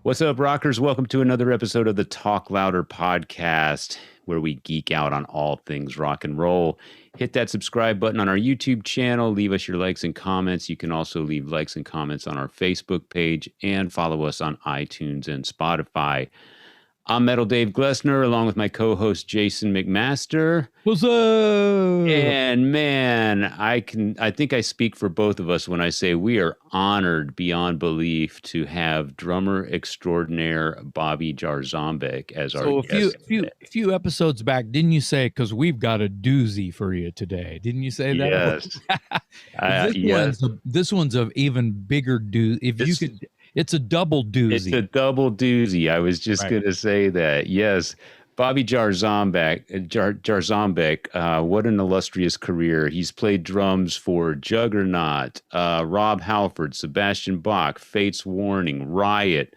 What's up, rockers? Welcome to another episode of the Talk Louder podcast, where we geek out on all things rock and roll. Hit that subscribe button on our YouTube channel. Leave us your likes and comments. You can also leave likes and comments on our Facebook page and follow us on iTunes and Spotify. I'm Metal Dave Glessner, along with my co-host Jason McMaster. What's up? And man, I think I speak for both of us when I say we are honored beyond belief to have drummer extraordinaire Bobby Jarzombek as our guest. A few episodes back, didn't you say, because we've got a doozy for you today? Didn't you say that? Yes. This one's of even bigger doozy. It's a double doozy. It's a double doozy. I was just going to say that. Yes. Bobby Jarzombek, what an illustrious career. He's played drums for Juggernaut, Rob Halford, Sebastian Bach, Fate's Warning, Riot.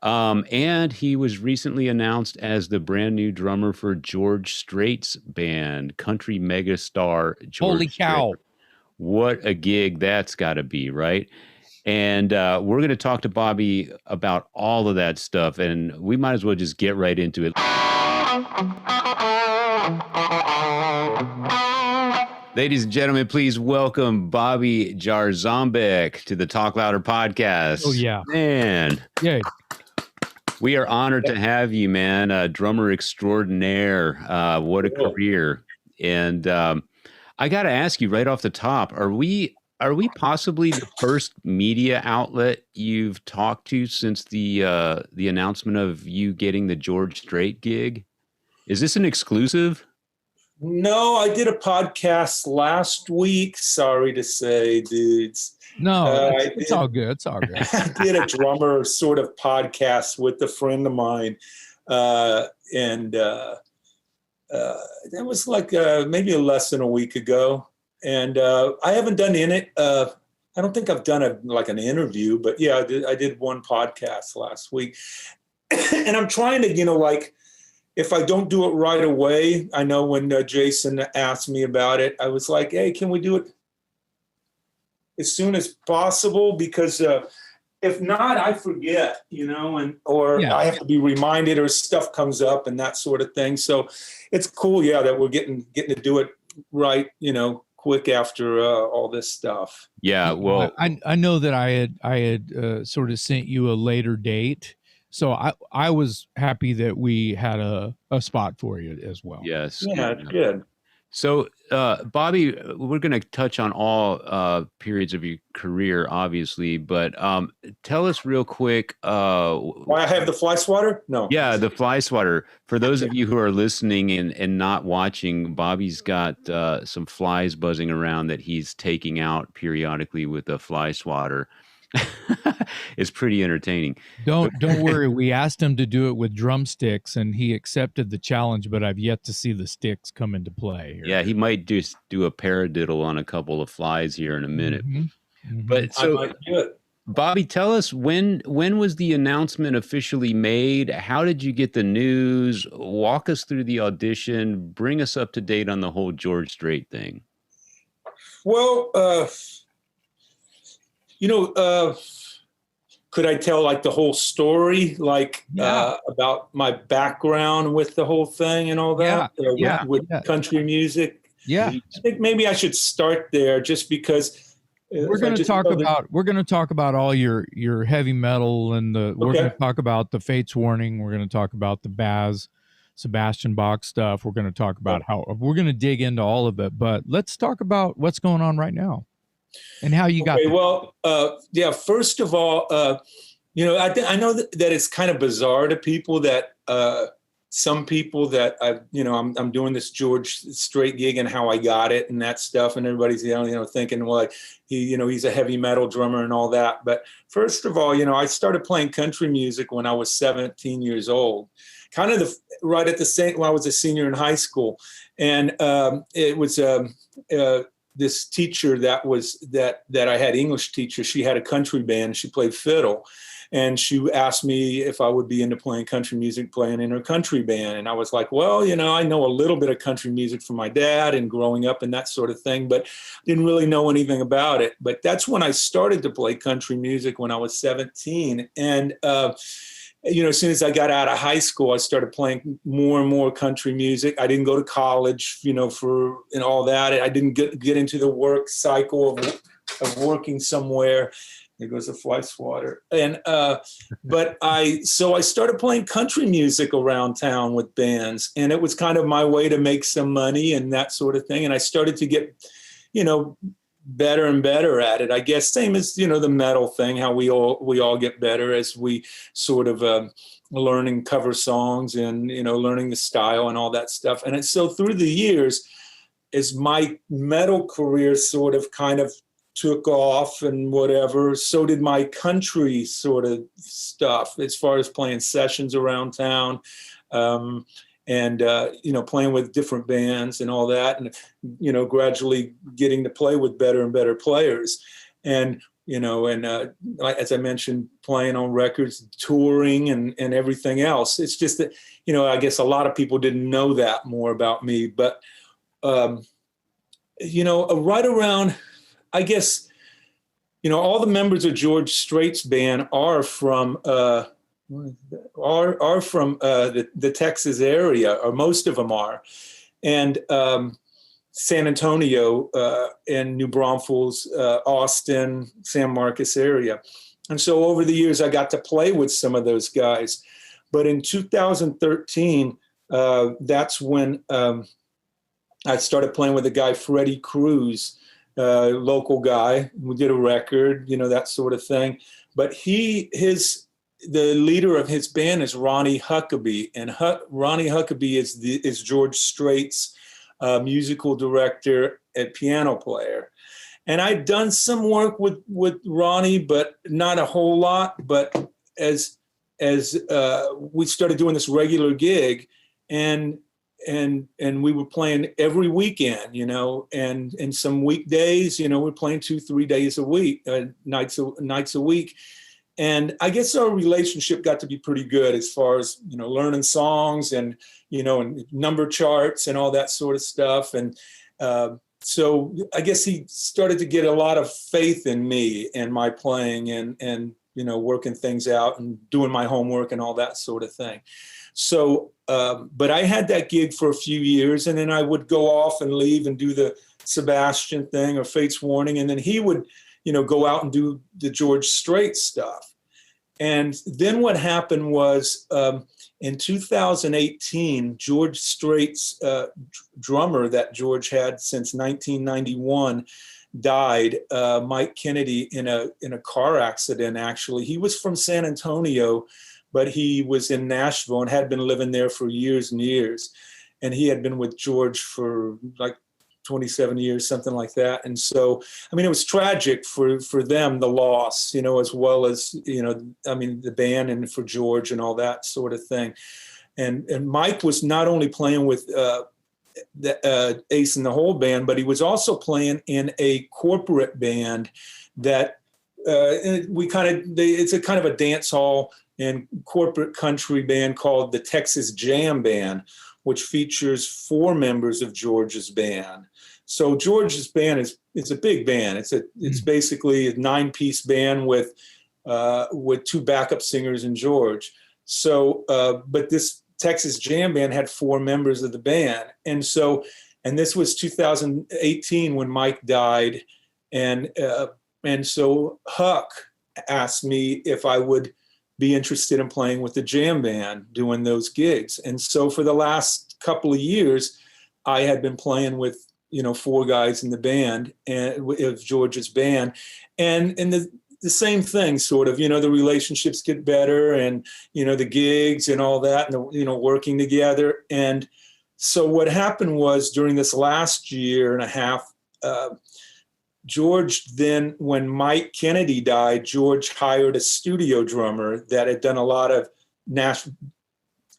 And he was recently announced as the brand new drummer for George Strait's band, country megastar George Holy cow. Strait. What a gig that's got to be, right? And we're going to talk to Bobby about all of that stuff, and we might as well just get right into it. Ladies and gentlemen, please welcome Bobby Jarzombek to the Talk Louder podcast. Oh, yeah. Man. Yeah. We are honored to have you, man. Drummer extraordinaire. What a career. And I got to ask you right off the top, are we possibly the first media outlet you've talked to since the announcement of you getting the George Strait gig? Is this an exclusive? No, I did a podcast last week. Sorry to say, dudes. No, it's all good. It's all good. I did a drummer sort of podcast with a friend of mine. And that was like maybe less than a week ago. And I haven't done I don't think I've done an interview, but yeah, I did one podcast last week. And I'm trying to, if I don't do it right away, I know when Jason asked me about it, I was like, hey, can we do it as soon as possible? Because if not, I forget, I have to be reminded, or stuff comes up and that sort of thing. So it's cool, that we're getting to do it right, quick after all this stuff. Yeah, well, I know that I had sort of sent you a later date, so I was happy that we had a spot for you as well. Yes. Yeah, good. So, Bobby, we're going to touch on all periods of your career, obviously, but tell us real quick. Why I have the fly swatter? No. Yeah, the fly swatter. For those of you who are listening and not watching, Bobby's got some flies buzzing around that he's taking out periodically with a fly swatter. It's pretty entertaining. Don't worry. We asked him to do it with drumsticks, and he accepted the challenge. But I've yet to see the sticks come into play here. Yeah, he might just do a paradiddle on a couple of flies here in a minute. Mm-hmm. Mm-hmm. But so, I might do it. Bobby, tell us when was the announcement officially made? How did you get the news? Walk us through the audition. Bring us up to date on the whole George Strait thing. Well, could I tell the whole story, about my background with the whole thing and all that? With country music? Yeah. I think maybe I should start there, just because we're going to talk about all your heavy metal, and we're going to talk about the Fate's Warning. We're going to talk about the Sebastian Bach stuff. We're going to talk about we're going to dig into all of it, but let's talk about what's going on right now and how you got there. Well, first of all, I know that it's kind of bizarre to people that some people that I'm doing this George Strait gig and how I got it and that stuff, and everybody's thinking, well, he's a heavy metal drummer and all that. But first of all, I started playing country music when I was 17 years old, kind of right at the same when I was a senior in high school, and it was this teacher that I had, English teacher. She had a country band. She played fiddle. And she asked me if I would be into playing country music, playing in her country band. And I was like, well, I know a little bit of country music from my dad and growing up and that sort of thing, but didn't really know anything about it. But that's when I started to play country music, when I was 17. And as soon as I got out of high school, I started playing more and more country music. I didn't go to college, and all that. I didn't get into the work cycle of working somewhere. There goes a fly swatter. And but I started playing country music around town with bands, and it was kind of my way to make some money and that sort of thing. And I started to get, better and better at it. I guess same as the metal thing, how we all get better as we sort of learning cover songs and learning the style and all that stuff. And so through the years, as my metal career sort of kind of took off and whatever, so did my country sort of stuff as far as playing sessions around town. And playing with different bands and all that, and gradually getting to play with better and better players, and as I mentioned, playing on records, touring, and everything else. It's just that I guess a lot of people didn't know that more about me, but right around, I guess, all the members of George Strait's band are from the Texas area, or most of them are, and San Antonio and New Braunfels, Austin, San Marcos area. And so over the years, I got to play with some of those guys. But in 2013, that's when I started playing with a guy, Freddie Cruz, local guy. We did a record, that sort of thing. But the leader of his band is Ronnie Huckabee, and Ronnie Huckabee is George Strait's musical director and piano player. And I'd done some work with Ronnie, but not a whole lot. But as we started doing this regular gig, and we were playing every weekend, and some weekdays, we're playing 2-3 days a week, nights a week. And I guess our relationship got to be pretty good as far as, learning songs and, and number charts and all that sort of stuff. And so I guess he started to get a lot of faith in me and my playing and working things out and doing my homework and all that sort of thing. So, but I had that gig for a few years, and then I would go off and leave and do the Sebastian thing or Fate's Warning. And then he would, go out and do the George Strait stuff. And then what happened was in 2018, George Strait's drummer that George had since 1991 died, Mike Kennedy, in a car accident, actually. He was from San Antonio, but he was in Nashville and had been living there for years and years. And he had been with George for like 27 years, something like that. And so, it was tragic for them, the loss, as well as, the band and for George and all that sort of thing. And Mike was not only playing with the Ace and the Whole band, but he was also playing in a corporate band that it's a kind of a dance hall and corporate country band called the Texas Jam Band, which features 4 members of George's band. So George's band is a big band. It's basically a 9-piece band with 2 backup singers and George. So, but this Texas Jam Band had 4 members of the band, and this was 2018 when Mike died, and so Huck asked me if I would be interested in playing with the Jam Band, doing those gigs. And so for the last couple of years, I had been playing with 4 guys in the band and of George's band, and the same thing, sort of, the relationships get better, and the gigs and all that, and working together. And so what happened was, during this last year and a half, George then, when Mike Kennedy died, George hired a studio drummer that had done a lot of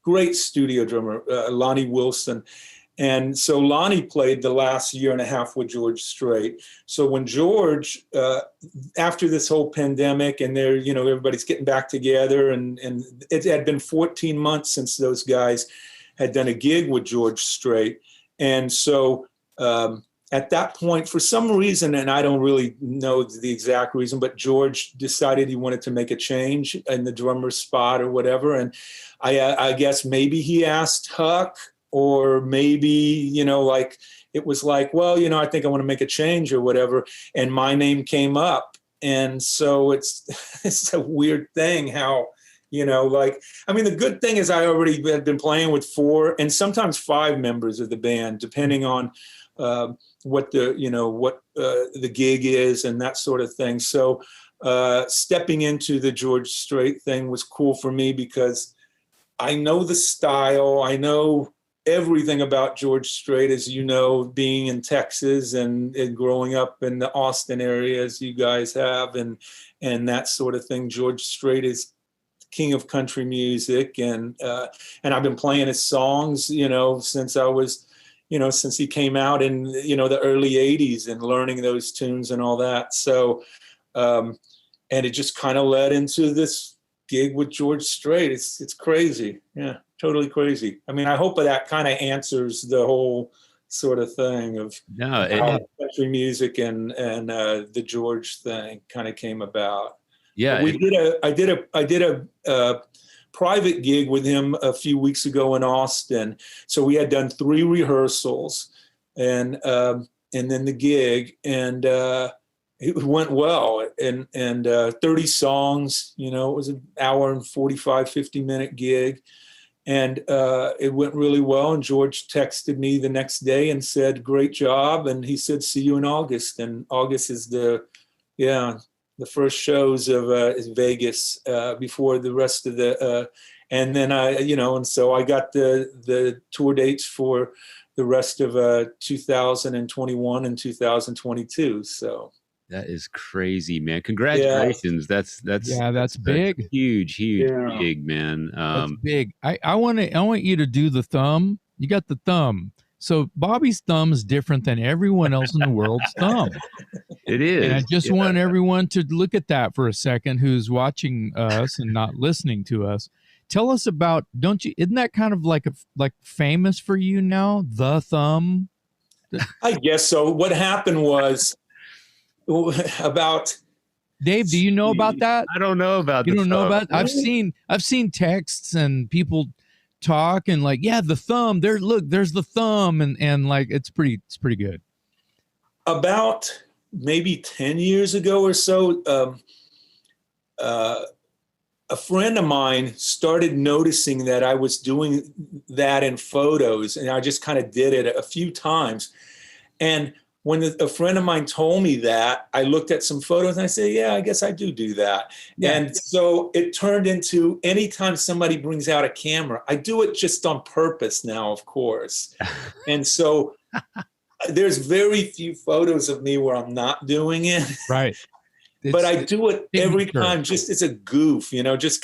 great studio drummer, Lonnie Wilson. And so Lonnie played the last year and a half with George Strait. So when George, after this whole pandemic, and everybody's getting back together, and it had been 14 months since those guys had done a gig with George Strait. And so at that point, for some reason, and I don't really know the exact reason, but George decided he wanted to make a change in the drummer's spot or whatever. And I guess maybe he asked Huck, or maybe, you know, like it was like, well, you know, I think I want to make a change or whatever. And my name came up. And so it's a weird thing how, you know, like, I mean, the good thing is I already had been playing with 4 and sometimes 5 members of the band, depending on what the, you know, what the gig is and that sort of thing. So stepping into the George Strait thing was cool for me because I know the style, I know everything about George Strait, as you know, being in Texas and growing up in the Austin area as you guys have, and that sort of thing. George Strait is king of country music, and I've been playing his songs, you know, since I was, you know, since he came out in, you know, the early 80s, and learning those tunes and all that. So and it just kind of led into this gig with George Strait. It's crazy. Yeah, totally crazy. I mean, I hope that kind of answers the whole sort of thing of how country music and the George thing kind of came about. Yeah, I did a private gig with him a few weeks ago in Austin. So we had done 3 rehearsals and then the gig, and it went well, and 30 songs, you know, it was an hour and 45, 50-minute gig. And it went really well. And George texted me the next day and said, great job. And he said, see you in August. And August is the first shows of is Vegas before the rest of the, and then and so I got the tour dates for the rest of 2021 and 2022. So. That is crazy, man. Congratulations. Yeah. That's big. Huge, big, man. That's big. I want you to do the thumb. You got the thumb. So Bobby's thumb is different than everyone else in the world's thumb. It is. And I just want everyone to look at that for a second who's watching us and not listening to us. Tell us about, isn't that kind of like famous for you now, the thumb? I guess so. What happened was, about Dave, do you know about that? I don't know about you the don't know thumb. about I've seen texts and people talk and like, yeah, the thumb, there's the thumb, and like it's pretty good. About maybe 10 years ago or so, a friend of mine started noticing that I was doing that in photos, and I just kind of did it a few times. And when a friend of mine told me that, I looked at some photos and I said, yeah, I guess I do that. Yeah. And so it turned into, anytime somebody brings out a camera, I do it just on purpose now, of course. And so there's very few photos of me where I'm not doing it. Right. But I do it every time just as a goof, you know, just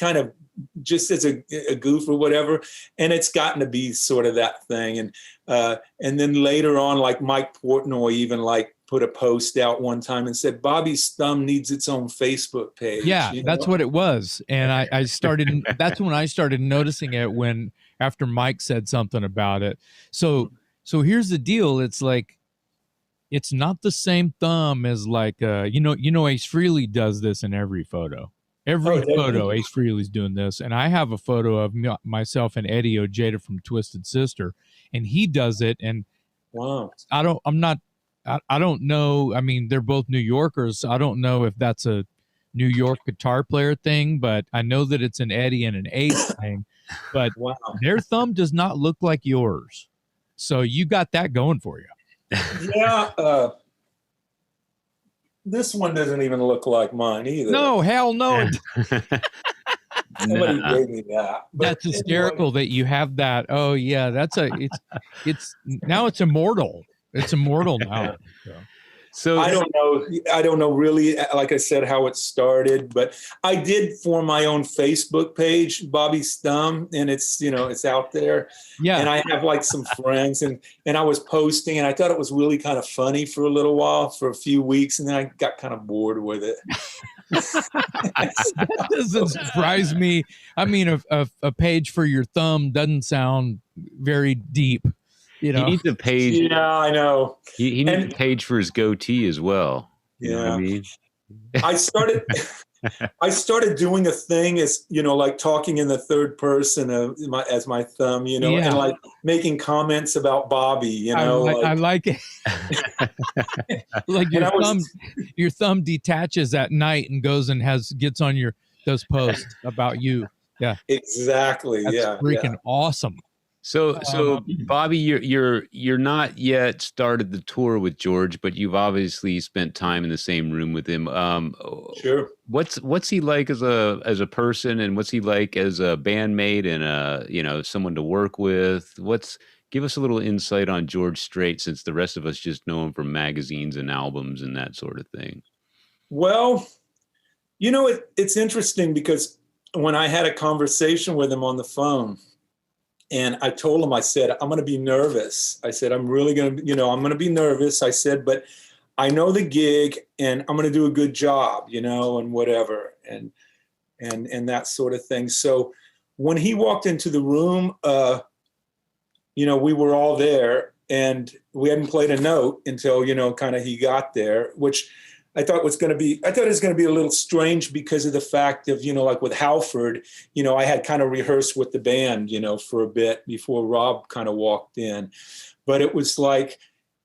as a goof or whatever. And it's gotten to be sort of that thing. And then later on, like Mike Portnoy even like put a post out one time and said, Bobby's thumb needs its own Facebook page. Yeah, that's what it was. And I started, that's when I started noticing it, after Mike said something about it. So here's the deal. It's like, it's not the same thumb as like, Ace Frehley does this in every photo. Every photo, Ace Frehley's doing this. And I have a photo of myself and Eddie Ojeda from Twisted Sister, and he does it. And wow, I don't know. I mean, they're both New Yorkers. So I don't know if that's a New York guitar player thing, but I know that it's an Eddie and an Ace thing. But wow, their thumb does not look like yours. So you got that going for you. Yeah. This one doesn't even look like mine either. No, hell no. Somebody gave me that. That's hysterical that you have that. Oh yeah, it's now it's immortal. It's immortal now. So I don't know really, like I said, how it started, but I did form my own Facebook page, Bobby's Thumb, and it's out there. Yeah. And I have like some friends, and I was posting, and I thought it was really kind of funny for a little while, for a few weeks, and then I got kind of bored with it. That doesn't surprise me. I mean, a page for your thumb doesn't sound very deep. You He know, needs a page. Yeah, I know. He needs And a page for his goatee as well. You know what I mean? I started I started doing a thing as, like talking in the third person as my thumb, and like making comments about Bobby, I like it. Like and I was your thumb detaches at night and goes and gets on those posts about you. Yeah, exactly, that's yeah, freaking awesome. So Bobby, you're not yet started the tour with George, but you've obviously spent time in the same room with him. Sure. What's he like as a person, and what's he like as a bandmate and someone to work with? Give us a little insight on George Strait, since the rest of us just know him from magazines and albums and that sort of thing. Well, it's interesting because when I had a conversation with him on the phone, and I told him, I said, I'm going to be nervous. I said, I'm really going to, I'm going to be nervous. I said, but I know the gig and I'm going to do a good job, and whatever, and that sort of thing. So when he walked into the room, we were all there and we hadn't played a note until, kind of he got there, which I thought it was going to be a little strange because of the fact of, like with Halford, I had kind of rehearsed with the band, for a bit before Rob kind of walked in. But it was like,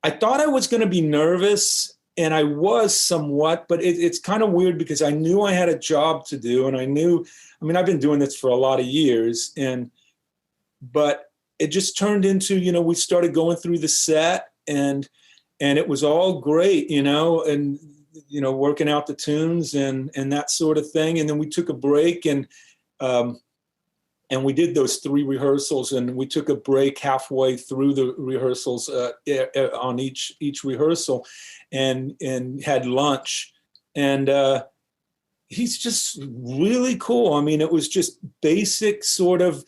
I thought I was going to be nervous, and I was somewhat, but it's kind of weird because I knew I had a job to do, and I've been doing this for a lot of years, but it just turned into, we started going through the set, and it was all great, and working out the tunes and that sort of thing. And then we took a break, and we did those 3 rehearsals, and we took a break halfway through the rehearsals on each rehearsal, and had lunch. And he's just really cool. I mean, it was just basic sort of,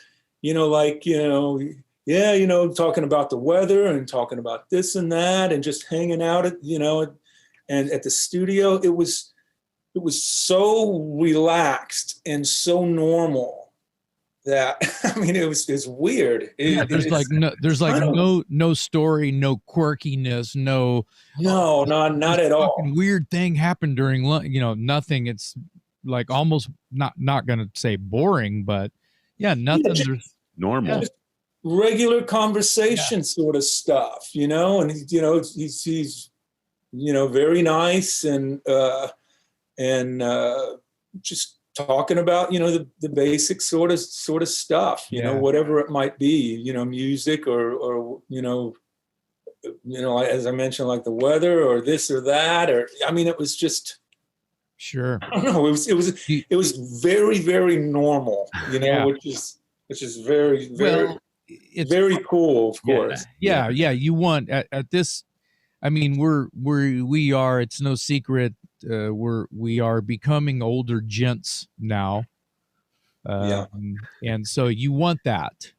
talking about the weather and talking about this and that, and just hanging out at, and at the studio. It was so relaxed and so normal that it was weird. There's no story, no quirkiness, no not at all. Weird thing happened during lunch, nothing. It's like almost not gonna say boring, but nothing. There's normal. Just regular conversation sort of stuff, and he's very nice, and just talking about, the basic sort of stuff, whatever it might be, music or as I mentioned, like the weather or this or that, or, it was just, sure. I don't know. It was very, very normal, which is very, very, it's very cool, of course. Yeah. You want at this, we are, it's no secret, we are becoming older gents now. And so you want that.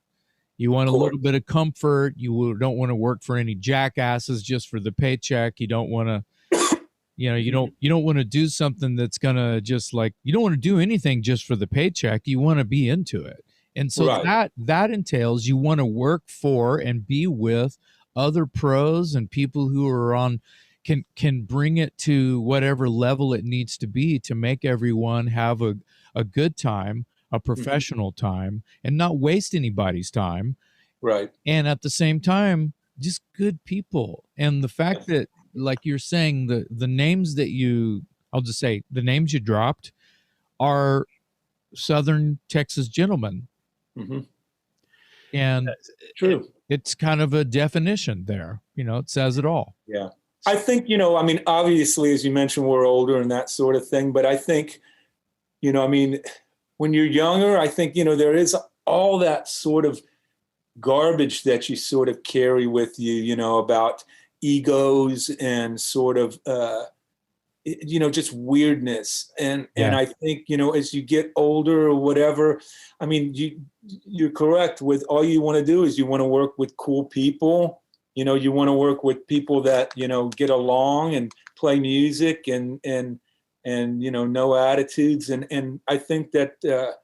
You want a little bit of comfort. You don't want to work for any jackasses just for the paycheck. You don't want to, you don't want to do something that's going to just like, you don't want to do anything just for the paycheck. You want to be into it. And so that entails you want to work for and be with other pros and people who are on, can bring it to whatever level it needs to be to make everyone have a good time, a professional time, and not waste anybody's time. Right. And at the same time, just good people. And the fact that, like you're saying, the names that I'll just say the names you dropped are Southern Texas gentlemen. Mm-hmm. And that's true. It's kind of a definition there. It says it all. Yeah. I think, obviously, as you mentioned, we're older and that sort of thing. But I think, when you're younger, I think, there is all that sort of garbage that you sort of carry with you, about egos and sort of, just weirdness. And I think, as you get older or whatever, you're correct with all you want to do is you want to work with cool people. You want to work with people that, get along and play music and know attitudes. And I think that,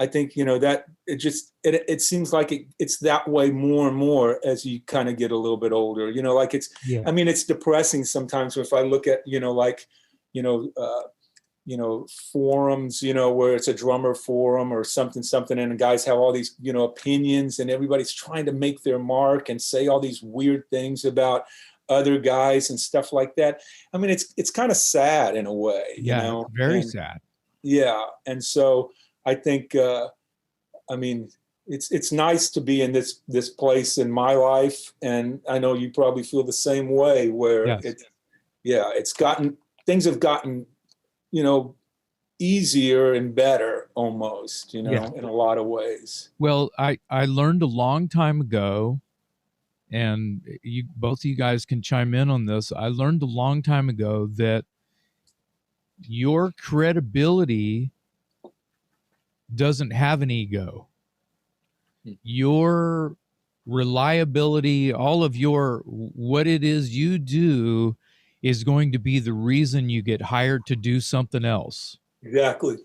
I think, you know, that it seems like it's that way more and more as you kind of get a little bit older, you know, like I mean, it's depressing sometimes if I look at, you know, like, you know, forums, you know, where it's a drummer forum or something, and the guys have all these, you know, opinions, and everybody's trying to make their mark and say all these weird things about other guys and stuff like that. I mean, it's kind of sad in a way, you know, very sad. Yeah. And so I think, I mean, it's nice to be in this place in my life. And I know you probably feel the same way, where things have gotten, you know, easier and better almost, you know, in a lot of ways. Well, I learned a long time ago, and both of you guys can chime in on this. I learned a long time ago that your credibility doesn't have an ego. Your reliability, all of your, what it is you do is going to be the reason you get hired to do something else. Exactly.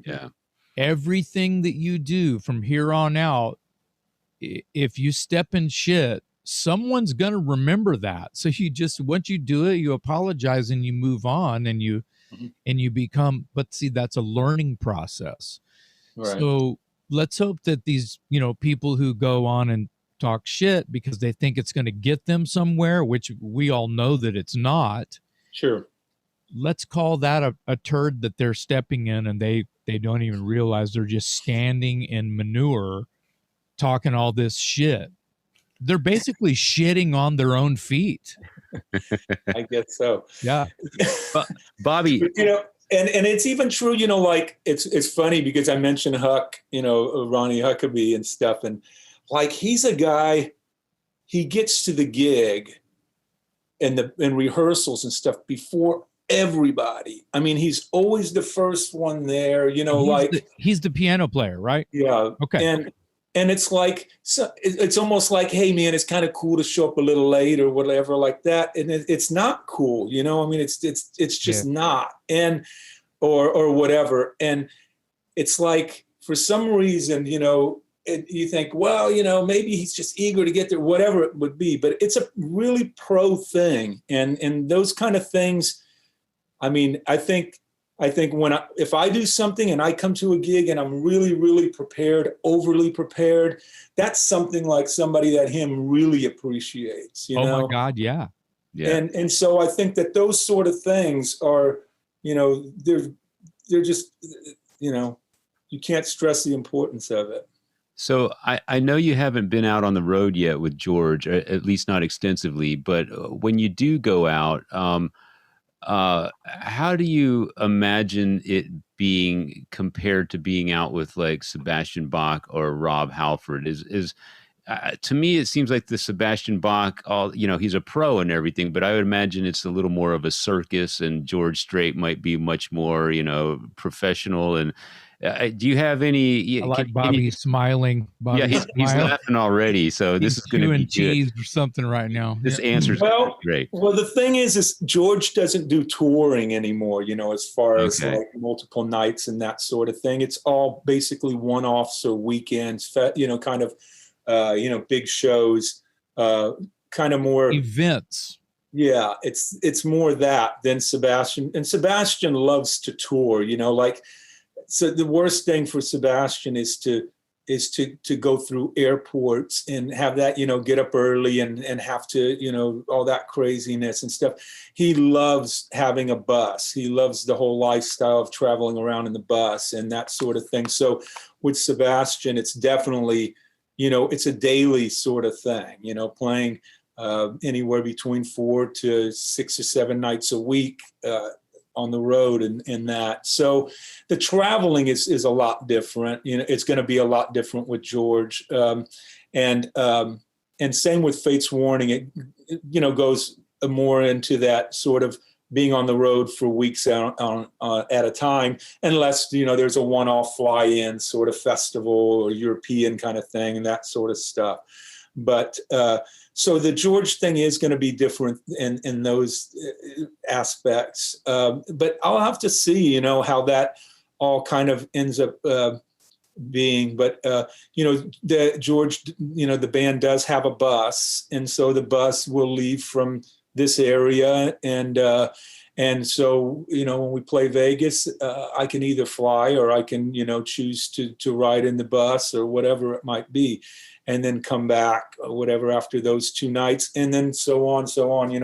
Yeah. Everything that you do from here on out, if you step in shit, someone's going to remember that. So you just, once you do it, you apologize and you move on, and you become, but see, that's a learning process. Right. So let's hope that these, you know, people who go on and talk shit because they think it's going to get them somewhere, which we all know that it's not. Sure. Let's call that a turd that they're stepping in, and they don't even realize they're just standing in manure talking all this shit. They're basically shitting on their own feet. I guess so. Yeah. Bobby, you know, and it's even true, you know, like it's funny because I mentioned Huck, you know, Ronnie Huckabee and stuff, and like he's a guy, he gets to the gig and rehearsals and stuff before everybody. I mean, he's always the first one there, you know, he's the piano player, right? Yeah. Okay. And it's like, so it's almost like, hey man, it's kind of cool to show up a little late or whatever like that. And it's not cool, you know, I mean, it's just not, and, or whatever. And it's like, for some reason, you know, you think, well, you know, maybe he's just eager to get there, whatever it would be, but it's a really pro thing. And those kind of things, I mean, I think if I do something and I come to a gig and I'm really, really prepared, overly prepared, that's something like somebody that him really appreciates, you know? Oh my God. Yeah. Yeah. And so I think that those sort of things are, you know, they're just, you know, you can't stress the importance of it. So I know you haven't been out on the road yet with George, at least not extensively, but when you do go out, how do you imagine it being compared to being out with like Sebastian Bach or Rob Halford? To me, it seems like the Sebastian Bach, you know, he's a pro and everything, but I would imagine it's a little more of a circus, and George Strait might be much more, you know, professional. And do you have any? I like Bobby smiling. Bobby he's laughing already. So this is going to be cheese or something right now. This answer's great. Well, the thing is George doesn't do touring anymore, you know, as far as like multiple nights and that sort of thing. It's all basically one-offs or weekends, you know, kind of, you know, big shows, kind of more events. Yeah, it's more that than Sebastian. And Sebastian loves to tour, you know, like, so the worst thing for Sebastian is to go through airports and have that, you know, get up early and have to, you know, all that craziness and stuff. He loves having a bus. He loves the whole lifestyle of traveling around in the bus and that sort of thing. So with Sebastian, it's definitely, you know, it's a daily sort of thing, you know, playing anywhere between 4 to 6 or 7 nights a week on the road and that. So the traveling is a lot different. You know, it's going to be a lot different with George. And same with Fate's Warning. It, you know, goes more into that sort of being on the road for weeks at a time, unless, you know, there's a one-off fly-in sort of festival or European kind of thing and that sort of stuff. But so the George thing is going to be different in those aspects. But I'll have to see, you know, how that all kind of ends up being. But the George, the band does have a bus, and so the bus will leave from this area, and so when we play Vegas, I can either fly or I can choose to ride in the bus or whatever it might be, and then come back or whatever after those 2 nights, and then so on,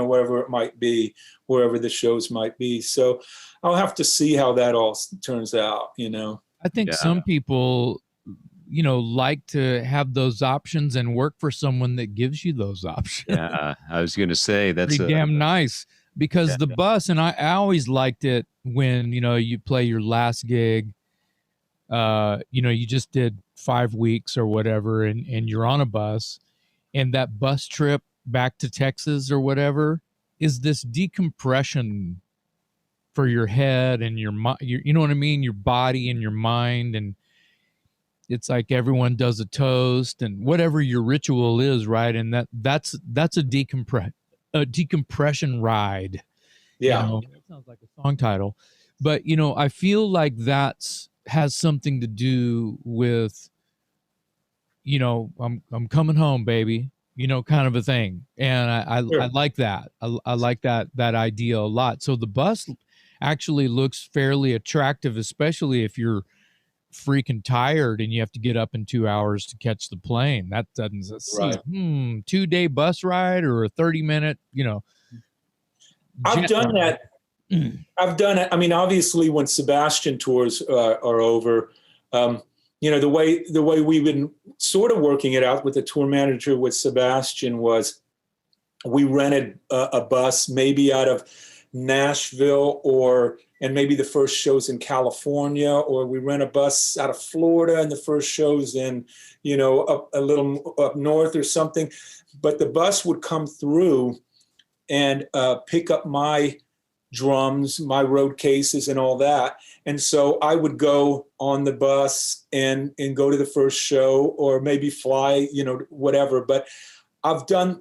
wherever it might be, wherever the shows might be. So I'll have to see how that all turns out. I think some people, like to have those options and work for someone that gives you those options. Yeah, I was going to say that's pretty damn nice, because the bus, and I always liked it when, you play your last gig, you just did 5 weeks or whatever, and you're on a bus, and that bus trip back to Texas or whatever is this decompression for your head and your mind, you know what I mean? Your body and your mind. And it's like everyone does a toast and whatever your ritual is, right? And that's a decompression ride. Yeah. That sounds like a song title. But I feel like that's has something to do with, I'm coming home, baby, kind of a thing. And I like that. I like that idea a lot. So the bus actually looks fairly attractive, especially if you're freaking tired and you have to get up in 2 hours to catch the plane. That doesn't Right. 2-day bus ride or a 30-minute, I've done that. I've done it. I mean, obviously, when Sebastian tours are over, the way we've been sort of working it out with the tour manager with Sebastian was we rented a bus maybe out of Nashville and maybe the first show's in California, or we rent a bus out of Florida and the first show's in, up a little up north or something. But the bus would come through and pick up my drums, my road cases and all that. And so I would go on the bus and go to the first show, or maybe fly, whatever. But I've done,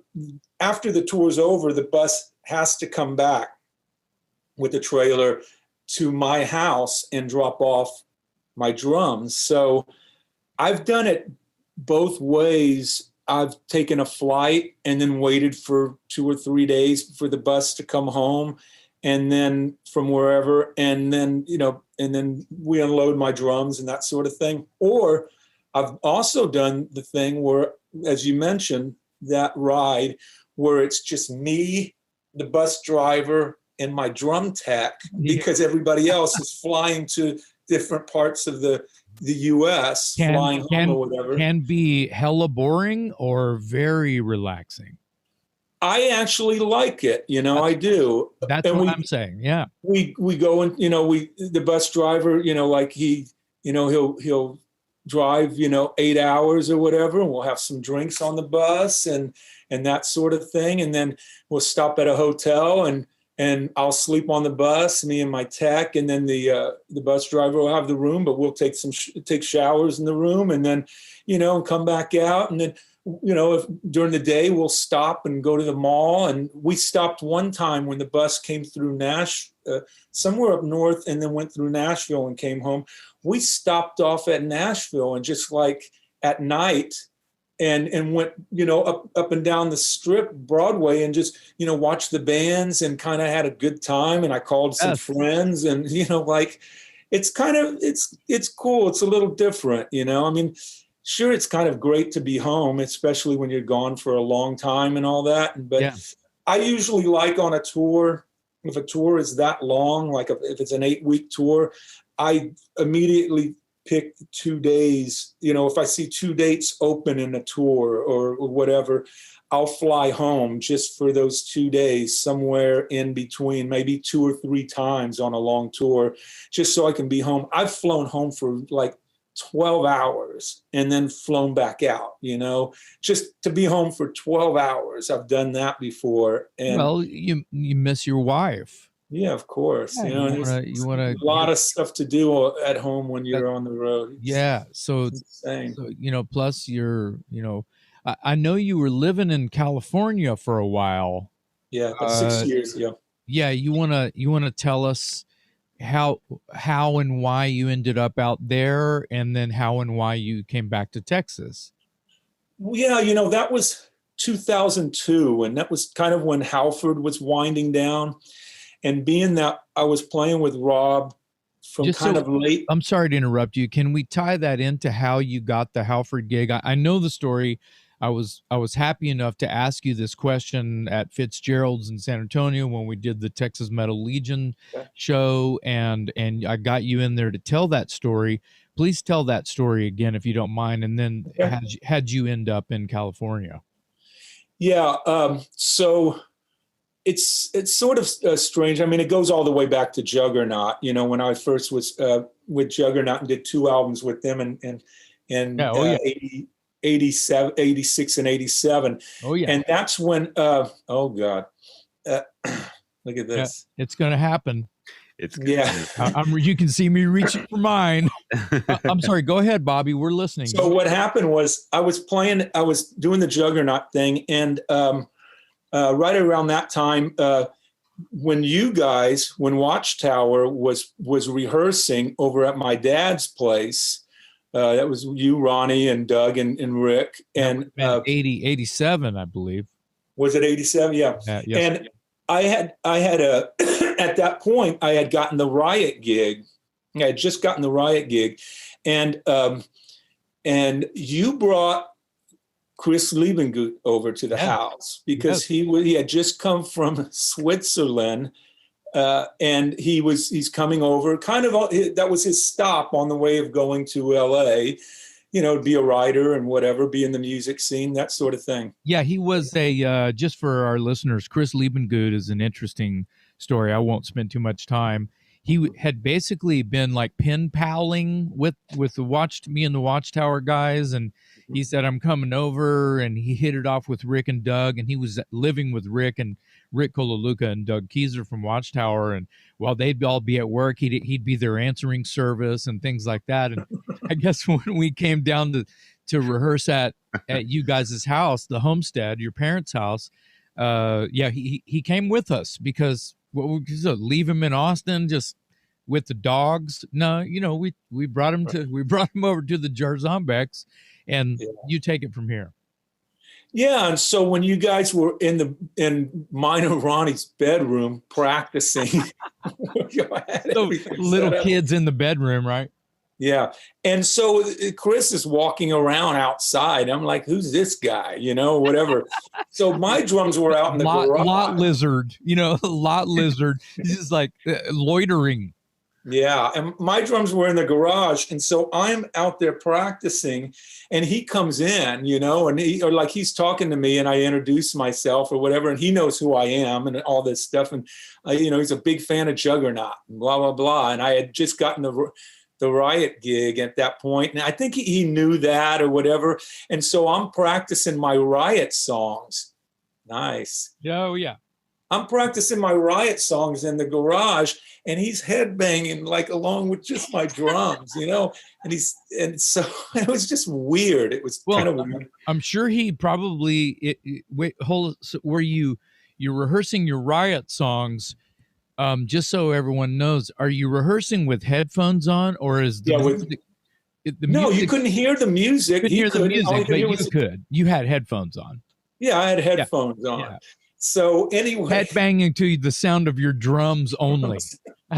after the tour's over, the bus has to come back with a trailer to my house and drop off my drums. So I've done it both ways. I've taken a flight and then waited for 2 or 3 days for the bus to come home, and then from wherever, and then we unload my drums and that sort of thing. Or I've also done the thing where, as you mentioned, that ride where it's just me, the bus driver, and my drum tech, because everybody else is flying to different parts of the U.S., flying home or whatever. Can be hella boring or very relaxing. I actually like it, I do. That's what I'm saying. Yeah. We go and, the bus driver, like he'll drive, 8 hours or whatever, and we'll have some drinks on the bus and that sort of thing. And then we'll stop at a hotel and I'll sleep on the bus, me and my tech, and then the bus driver will have the room, but we'll take showers in the room, and then, and come back out. And then, if during the day we'll stop and go to the mall. And we stopped one time when the bus came through somewhere up north, and then went through Nashville and came home. We stopped off at Nashville and just like at night and went, up and down the Strip, Broadway, and just, watched the bands and kind of had a good time. And I called some friends, and, it's kind of, it's cool. It's a little different, I mean, sure, it's kind of great to be home, especially when you're gone for a long time and all that. But I usually like on a tour, if a tour is that long, like if it's an 8-week tour, I immediately pick 2 days. If I see 2 dates open in a tour or whatever, I'll fly home just for those 2 days, somewhere in between, maybe 2 or 3 times on a long tour, just so I can be home. I've flown home for like 12 hours and then flown back out, just to be home for 12 hours. I've done that before. And well, you miss your wife. Yeah, of course. You want a lot of stuff to do at home when you're on the road. So plus you're, I know you were living in California for a while. Yeah, 6 years ago. Yeah, you wanna tell us how and why you ended up out there, and then how and why you came back to Texas. Yeah, that was 2002, and that was kind of when Halford was winding down. And being that I was playing with Rob from Just kind so, of late. I'm sorry to interrupt you. Can we tie that into how you got the Halford gig? I know the story. I was happy enough to ask you this question at Fitzgerald's in San Antonio when we did the Texas Metal Legion show, and I got you in there to tell that story. Please tell that story again if you don't mind. And then had you end up in California? Yeah. So it's sort of strange. I mean, it goes all the way back to Juggernaut. When I first was with Juggernaut and did 2 albums with them, and 87, 86 and 87. Oh yeah. And that's when oh God. Look at this. Yeah, it's gonna happen. It's you can see me reaching for mine. I'm sorry, go ahead, Bobby. We're listening. So what happened was I was doing the Juggernaut thing, and right around that time, when Watchtower was rehearsing over at my dad's place, that was you, Ronnie, and Doug, and Rick, and 87, I believe. Was it 87? Yeah. Yes. And I had a at that point I had gotten the Riot gig. I had just gotten the Riot gig, and you brought Chris Liebengut over to the house because he had just come from Switzerland, and he's coming over. Kind of that was his stop on the way of going to LA. Be a writer and whatever, be in the music scene, that sort of thing. Yeah, he was just for our listeners, Chris Liebengut is an interesting story. I won't spend too much time. He had basically been like pen paling with me and the Watchtower guys, and he said, I'm coming over, and he hit it off with Rick and Doug, and he was living with Rick Kolaluka and Doug Kieser from Watchtower, and while they'd all be at work, he'd be their answering service and things like that. And I guess when we came down to rehearse at you guys' house, the homestead, your parents' house, he came with us because leave him in Austin just with the dogs. No, we brought him over to the Jarzombeks, and you take it from here. Yeah, and so when you guys were in mine and Ronnie's bedroom practicing, so little kids in the bedroom, right? Yeah, and so Chris is walking around outside. I'm like, "Who's this guy?" Whatever. So my drums were out in the garage. Lot lizard, lot lizard. He's just like loitering. Yeah, and my drums were in the garage, and so I'm out there practicing, and he comes in, and he's talking to me, and I introduce myself or whatever, and he knows who I am and all this stuff, and he's a big fan of Juggernaut and blah blah blah, and I had just gotten the Riot gig at that point, and I think he knew that or whatever, and so I'm practicing my Riot songs. Nice. Oh yeah. I'm practicing my Riot songs in the garage, and he's headbanging like along with just my drums, and so it was just weird. It was kind of weird. I'm sure he probably were you're rehearsing your Riot songs, just so everyone knows, are you rehearsing with headphones on, or is the music? No, you couldn't hear the music. But you could. You had headphones on. Yeah, I had headphones on. Yeah. So anyway, headbanging to the sound of your drums only.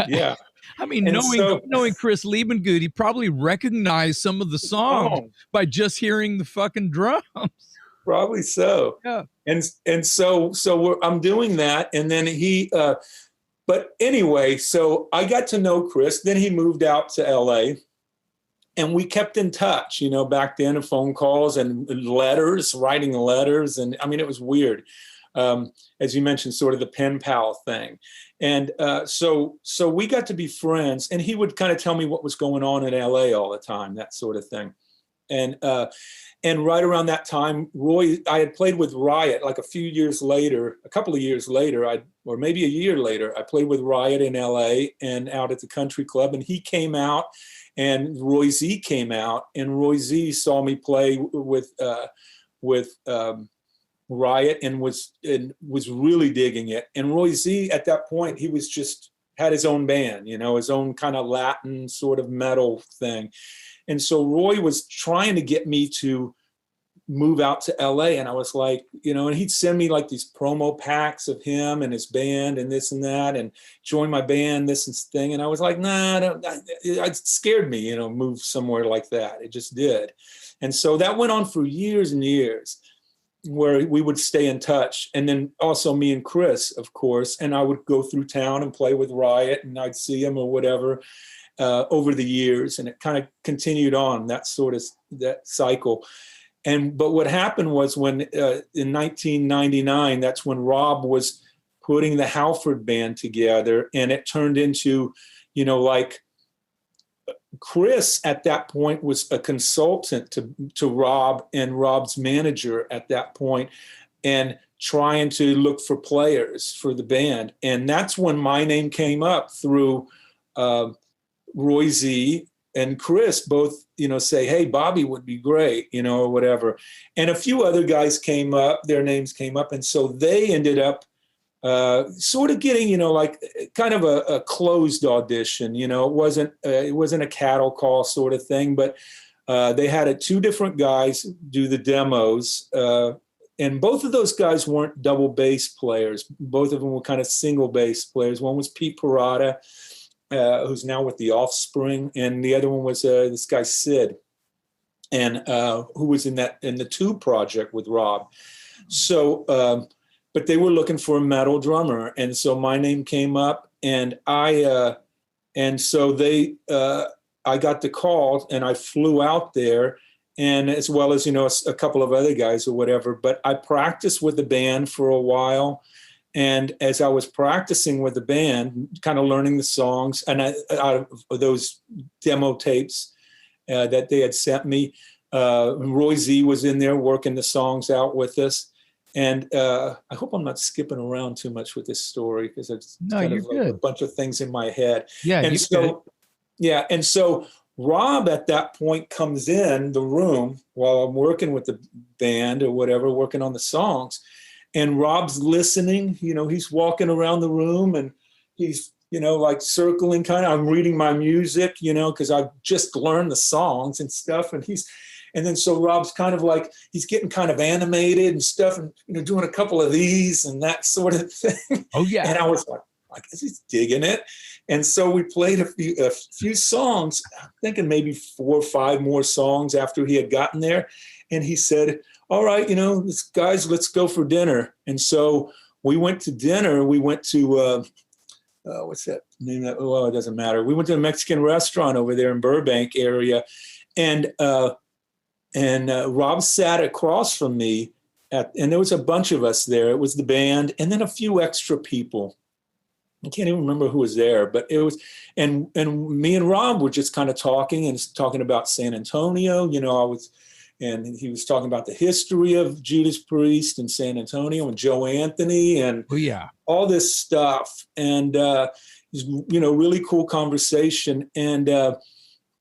Yeah. I mean, knowing Chris Liebengut, he probably recognized some of the songs by just hearing the fucking drums. Probably so. Yeah. And so I'm doing that, and then but anyway, so I got to know Chris. Then he moved out to LA, and we kept in touch, back then, and phone calls and letters, writing letters, and I mean, it was weird. As you mentioned, sort of the pen pal thing. And so we got to be friends, and he would kind of tell me what was going on in LA all the time, that sort of thing. And right around that time, I had played with Riot like a couple of years later, or maybe a year later, I played with Riot in LA and out at the country club, and he came out, and Roy Z came out, and Roy Z saw me play with Riot and was really digging it. And Roy Z at that point, he was just had his own band, his own kind of Latin sort of metal thing. And so Roy was trying to get me to move out to LA. And I was like, and he'd send me like these promo packs of him and his band and this and that, and join my band, this and thing. And I was like, nah, it scared me, move somewhere like that. It just did. And so that went on for years and years, where we would stay in touch. And then also me and Chris, of course, and I would go through town and play with Riot, and I'd see him or whatever over the years. And it kind of continued on that cycle. But what happened was when in 1999, that's when Rob was putting the Halford band together, and it turned into, like Chris at that point was a consultant to Rob and Rob's manager at that point, and trying to look for players for the band. And that's when my name came up through Roy Z and Chris both, say, hey, Bobby would be great, or whatever. And a few other guys came up, their names came up. And so they ended up sort of getting, like kind of a closed audition. It wasn't a cattle call sort of thing, but they had two different guys do the demos. And both of those guys weren't double bass players. Both of them were kind of single bass players. One was Pete Parada, who's now with the Offspring, and the other one was this guy Sid, and who was in the Tube project with Rob. So, but they were looking for a metal drummer, and so my name came up, and I got the call, and I flew out there, and as well as a couple of other guys or whatever. But I practiced with the band for a while. And as I was practicing with the band, kind of learning the songs, and out of those demo tapes that they had sent me, Roy Z was in there working the songs out with us. And I hope I'm not skipping around too much with this story, because it's kind of like a bunch of things in my head. Yeah. And so Rob at that point comes in the room while I'm working with the band or whatever, working on the songs. And Rob's listening, he's walking around the room, and he's, like circling kind of, I'm reading my music, because I've just learned the songs and stuff. And then so Rob's kind of like, he's getting kind of animated and stuff, and, doing a couple of these and that sort of thing. Oh, yeah. And I was like, I guess he's digging it. And so we played a few songs, I'm thinking maybe 4 or 5 more songs after he had gotten there. And he said, all right, guys, let's go for dinner. And so we went to dinner. We went to, what's that name? Well, it doesn't matter. We went to a Mexican restaurant over there in Burbank area. And Rob sat across from me, and there was a bunch of us there. It was the band and then a few extra people. I can't even remember who was there, but it was, and me and Rob were just kind of talking about San Antonio. And he was talking about the history of Judas Priest and San Antonio and Joe Anthony and all this stuff. And, really cool conversation. And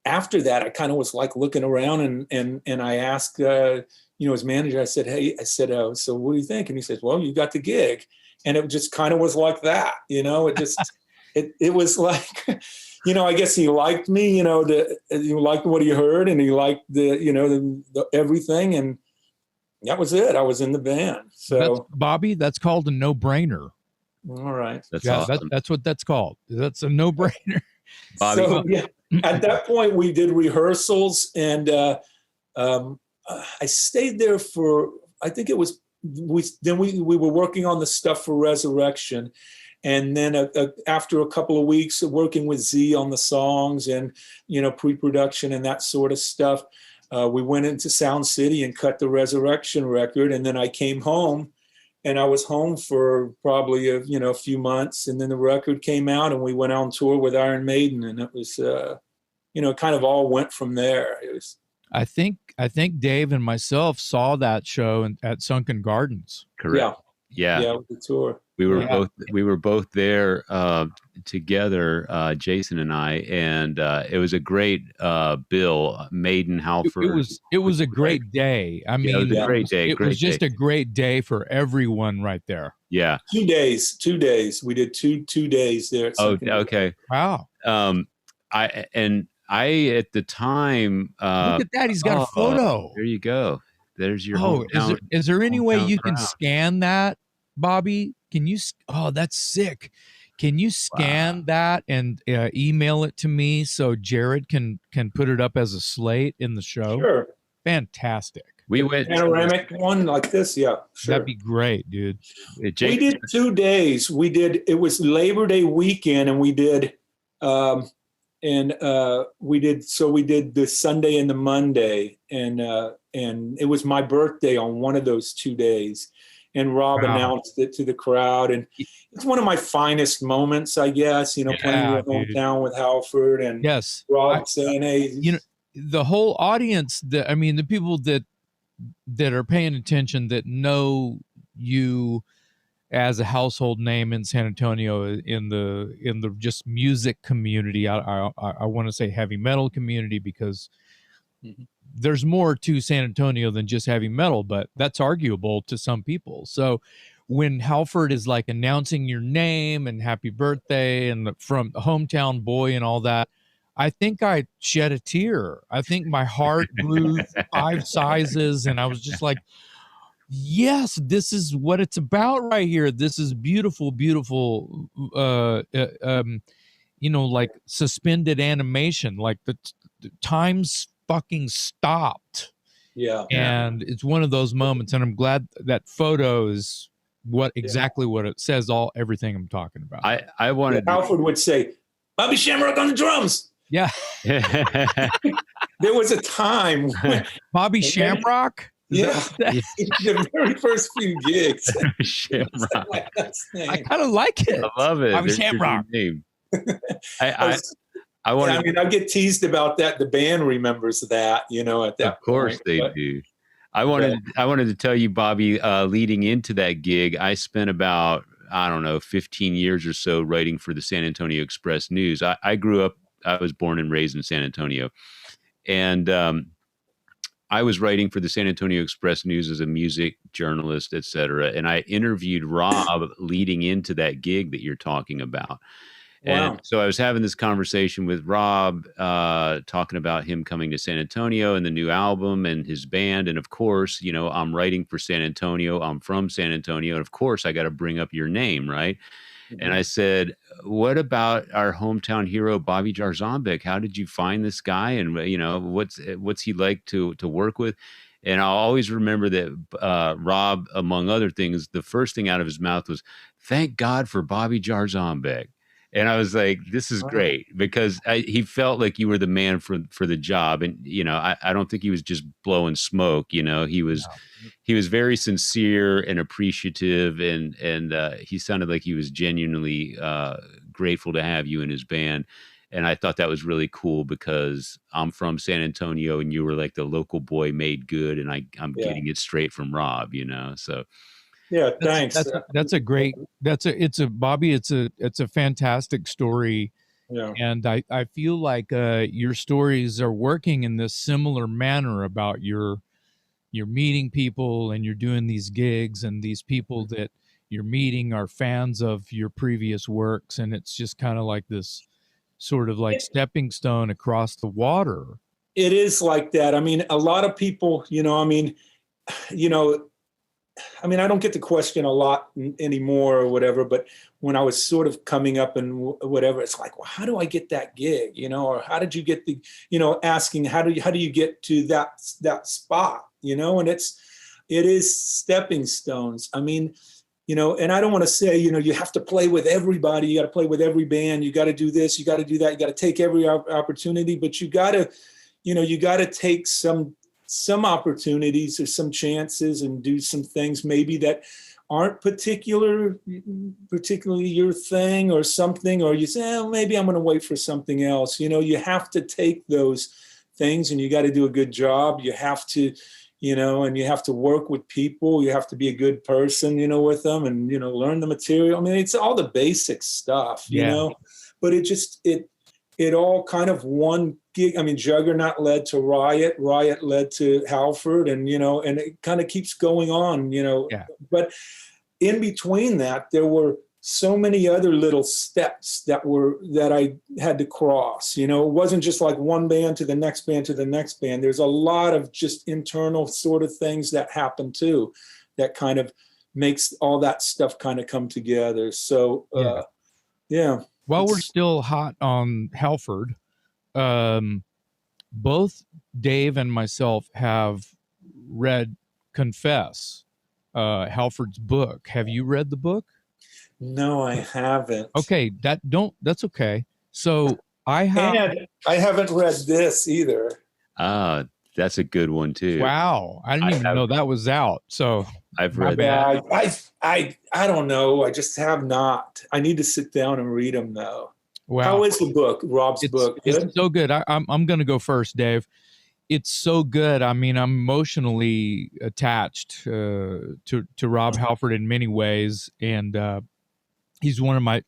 after that, I kind of was like looking around, and I asked, his manager, I said, so what do you think? And he says, well, you got the gig. And it just kind of was like that, it just, it was like, I guess he liked me, he liked what he heard, and he liked the everything. And that was it. I was in the band. So Bobby, that's called a no-brainer. All right. That's awesome. That's what that's called. That's a no-brainer. Bobby. So, at that point we did rehearsals, and I stayed there for, I think it was, we were working on the stuff for Resurrection. And then after a couple of weeks of working with Z on the songs and, pre-production and that sort of stuff, we went into Sound City and cut the Resurrection record. And then I came home, and I was home for probably a few months. And then the record came out, and we went on tour with Iron Maiden. And it was, kind of all went from there. It was. I think Dave and myself saw that show at Sunken Gardens. Correct. Yeah. With the tour. We were both there together, Jason and I, and it was a great bill. Maiden, Halford. It was a great day. I mean, it was a great day. It was just a great day for everyone right there. Yeah. 2 days. We did two days there. At okay. Wow. I at the time, Look at that. He's got a photo. There you go. There's your hometown. Is there any way you can crowd. scan that, Bobby? Can you? Oh, that's sick. Can you scan that and email it to me so Jared can put it up as a slate in the show? Sure. Fantastic. We went panoramic one like this. Yeah, sure. That'd be great, dude. We did 2 days. It was Labor Day weekend, and we did we did the Sunday and the Monday, and it was my birthday on one of those 2 days, and Rob announced it to the crowd, and it's one of my finest moments, I guess, playing your hometown with Halford, and Rob saying, hey, the whole audience, the people that are paying attention, that know you as a household name in San Antonio, in the just music community. I want to say heavy metal community, because there's more to San Antonio than just heavy metal, but that's arguable to some people. So when Halford is like announcing your name and happy birthday and from the hometown boy and all that, I think I shed a tear. I think my heart grew 5 sizes, and I was just like, yes, this is what it's about right here. This is beautiful, beautiful, like suspended animation, like the time's fucking stopped. Yeah. And it's one of those moments, and I'm glad that photo is exactly what it says, everything I'm talking about. I wanted Halford would say, Bobby Shamrock on the drums. Yeah. There was a time when Bobby Shamrock? The very first few gigs. Shamrock. I kind of like it. I love it. Bobby Shamrock. I get teased about that. The band remembers that, at that Of course point, they do. I wanted to tell you, Bobby, leading into that gig, I spent about, 15 years or so writing for the San Antonio Express News. I grew up, I was born and raised in San Antonio. And I was writing for the San Antonio Express News as a music journalist, et cetera. And I interviewed Rob leading into that gig that you're talking about. Wow. And so I was having this conversation with Rob, talking about him coming to San Antonio and the new album and his band. And of course, I'm writing for San Antonio. I'm from San Antonio. And of course, I got to bring up your name, right? Mm-hmm. And I said, what about our hometown hero, Bobby Jarzombek? How did you find this guy? And, what's he like to work with? And I'll always remember that Rob, among other things, the first thing out of his mouth was, thank God for Bobby Jarzombek. And I was like, this is great, because he felt like you were the man for the job. And, I don't think he was just blowing smoke. He was very sincere and appreciative. And he sounded like he was genuinely grateful to have you in his band. And I thought that was really cool, because I'm from San Antonio and you were like the local boy made good. And I'm getting it straight from Rob, so. Yeah, thanks. Bobby, it's a fantastic story. Yeah. And I feel like your stories are working in this similar manner about you're meeting people and you're doing these gigs, and these people that you're meeting are fans of your previous works, and it's just kind of like this sort of like stepping stone across the water. It is like that. I mean, a lot of people, I don't get the question a lot anymore or whatever, but when I was sort of coming up and whatever, it's like, well, how do I get that gig? Or how did you get asking, how do you get to that spot? And it is stepping stones. I mean, and I don't want to say, you have to play with everybody. You got to play with every band. You got to do this. You got to do that. You got to take every opportunity, but you got to take some opportunities or some chances and do some things maybe that aren't particularly your thing or something, or you say, maybe I'm going to wait for something else. You have to take those things and you got to do a good job. You have to, and you have to work with people. You have to be a good person, with them, and, learn the material. I mean, it's all the basic stuff, but it all kind of one gig. I mean, Juggernaut led to Riot led to Halford, and, and it kind of keeps going on, but in between that, there were so many other little steps that I had to cross. You know, it wasn't just like one band to the next band to the next band. There's a lot of just internal sort of things that happen too, that kind of makes all that stuff kind of come together. So, yeah. While we're still hot on Halford, both Dave and myself have read Confess, Halford's book. Have you read the book? No, I haven't. Okay, that's okay. So I haven't read this either. That's a good one too. Wow, I didn't even know that was out. So I've read that. I don't know. I just have not. I need to sit down and read them though. Wow. How is the book, Rob's book? It's so good. I'm going to go first, Dave. It's so good. I mean, I'm emotionally attached to Rob Halford in many ways, and he's one of my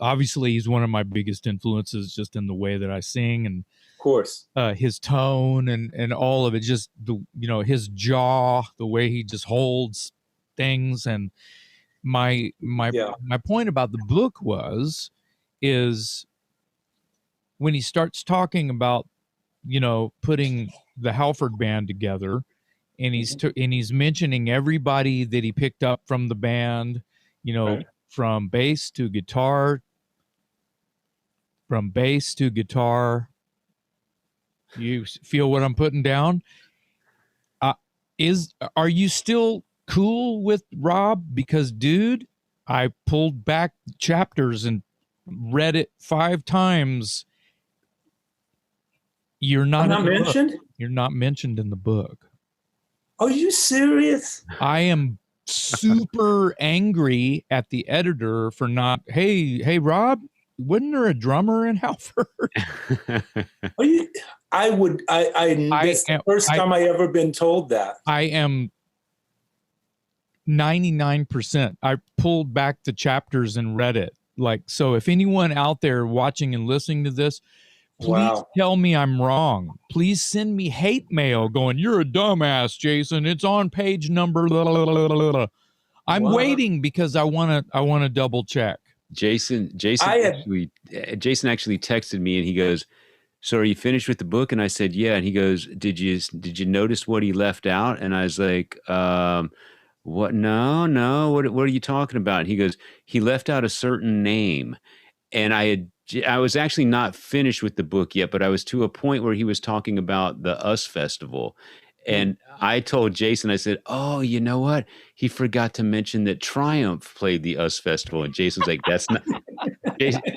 biggest influences, just in the way that I sing, and of course his tone and all of it, just his jaw, the way he just holds things. And my point about the book is when he starts talking about putting the Halford band together, and he's mentioning everybody that he picked up from the band, right, from bass to guitar. You feel what I'm putting down? Are you still cool with Rob? Because, dude, I pulled back chapters and read it 5 times. You're not mentioned? You're not mentioned in the book. Are you serious? I am super angry at the editor for not. Hey, Rob, wasn't there a drummer in Halford? Are you? This the first time I ever been told that. I am 99%. I pulled back the chapters and read it. So if anyone out there watching and listening to this, please tell me I'm wrong. Please send me hate mail going, "You're a dumbass, Jason. It's on page number." I'm waiting because I want to double check. Jason actually texted me and he goes, "So are you finished with the book?" And I said, "Yeah." And he goes, "Did you notice what he left out?" And I was like, "What? No. What are you talking about?" And he goes, "He left out a certain name." And I was actually not finished with the book yet, but I was to a point where he was talking about the US Festival. And I told Jason, I said, "Oh, you know what? He forgot to mention that Triumph played the US Festival." And Jason's like, "That's not."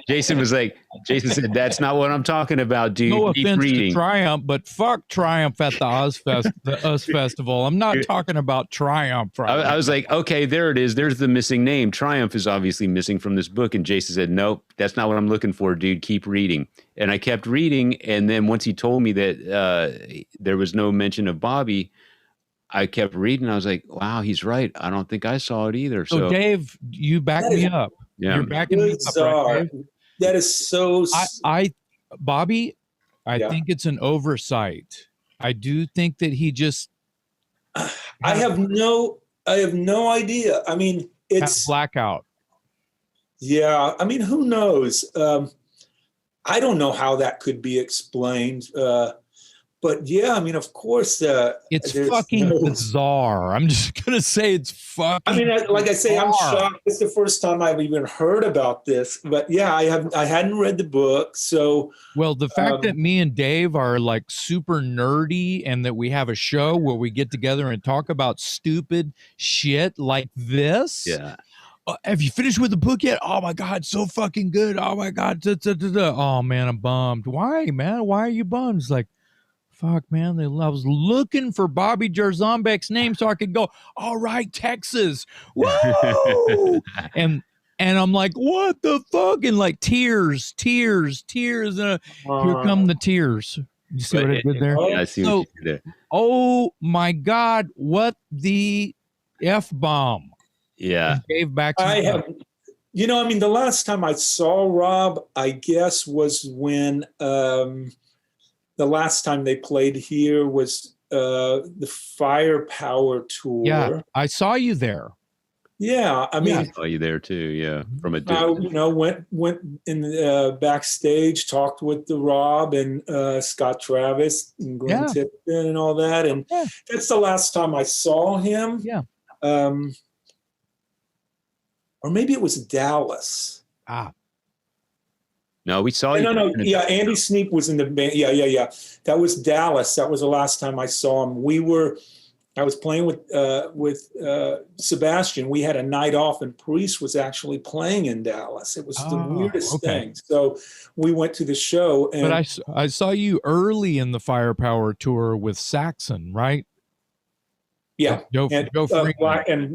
Jason said, "That's not what I'm talking about, dude." No Keep offense reading. to Triumph, but fuck Triumph at the US Festival. I'm not talking about Triumph. I was like, okay, there it is. There's the missing name. Triumph is obviously missing from this book. And Jason said, "Nope, that's not what I'm looking for, dude. Keep reading." And I kept reading. And then once he told me that there was no mention of Bobby, I kept reading. I was like, wow, he's right. I don't think I saw it either. So Dave, you back me up. Yeah. You're backing me up, right, Dave? That is so. Bobby, I think it's an oversight. I do think that he just. I have no idea. I mean, it's blackout. Yeah, I mean, who knows? I don't know how that could be explained. But yeah, I mean, of course, it's fucking bizarre. I'm just gonna say it's fucking. I mean, like I say, I'm shocked. It's the first time I've even heard about this. But yeah, I hadn't read the book, so. Well, the fact that me and Dave are like super nerdy, and that we have a show where we get together and talk about stupid shit like this. Yeah. Have you finished with the book yet? Oh my God, so fucking good. Oh my God. Oh man, I'm bummed. Why, man? Why are you bummed? It's like, fuck, man. I was looking for Bobby Jarzombek's name so I could go, all right, Texas. Whoa! and I'm like, what the fuck? And like tears. Here come the tears. You see what I did there? Yeah, I see what you did there. Oh my God, what the F-bomb. Yeah. Gave back. I have, I mean, the last time I saw Rob, I guess, was when the last time they played here was the Firepower tour. Yeah, I saw you there. Yeah, I mean, saw you there too. Yeah, from a I distance. went in the backstage, talked with the Rob and Scott Travis and Glenn Yeah. Tipton and all that, and Yeah. that's the last time I saw him. Yeah. Or maybe it was Dallas. No, we saw you. No. Yeah, Andy Sneap was in the band. Yeah. That was Dallas. That was the last time I saw him. I was playing with Sebastian. We had a night off, and Priest was actually playing in Dallas. It was the weirdest thing. So we went to the show. And but I saw you early in the Firepower tour with Saxon, right? Yeah, Joe and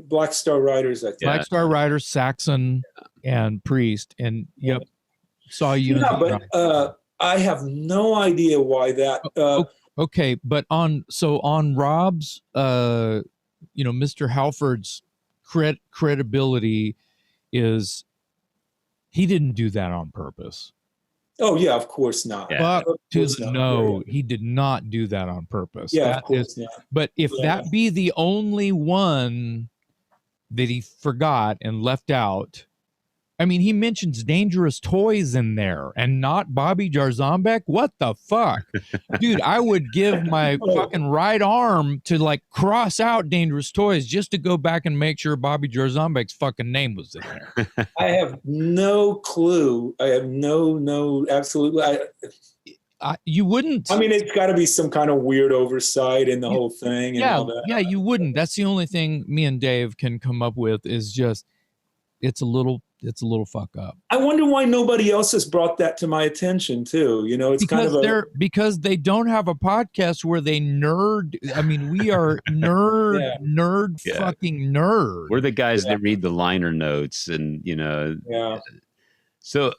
Black Star Riders. I think. Black Star Riders, Saxon, and Priest, and saw you. Yeah, but I have no idea why that. Okay, but on Rob's, Mr. Halford's credibility is he didn't do that on purpose. Oh yeah, of course not. But he did not do that on purpose. Yeah, of course not. But if that be the only one that he forgot and left out, I mean, he mentions Dangerous Toys in there and not Bobby Jarzombek. What the fuck? Dude, I would give my fucking right arm to like cross out Dangerous Toys just to go back and make sure Bobby Jarzombek's fucking name was in there. I have no clue. I have no, absolutely. You wouldn't. I mean, it's got to be some kind of weird oversight in the whole thing. And all that. Yeah, you wouldn't. That's the only thing me and Dave can come up with is just, it's a little fuck up. I wonder why nobody else has brought that to my attention too. It's because they don't have a podcast where they nerd. I mean, we are fucking nerd. We're the guys that read the liner notes and Yeah. So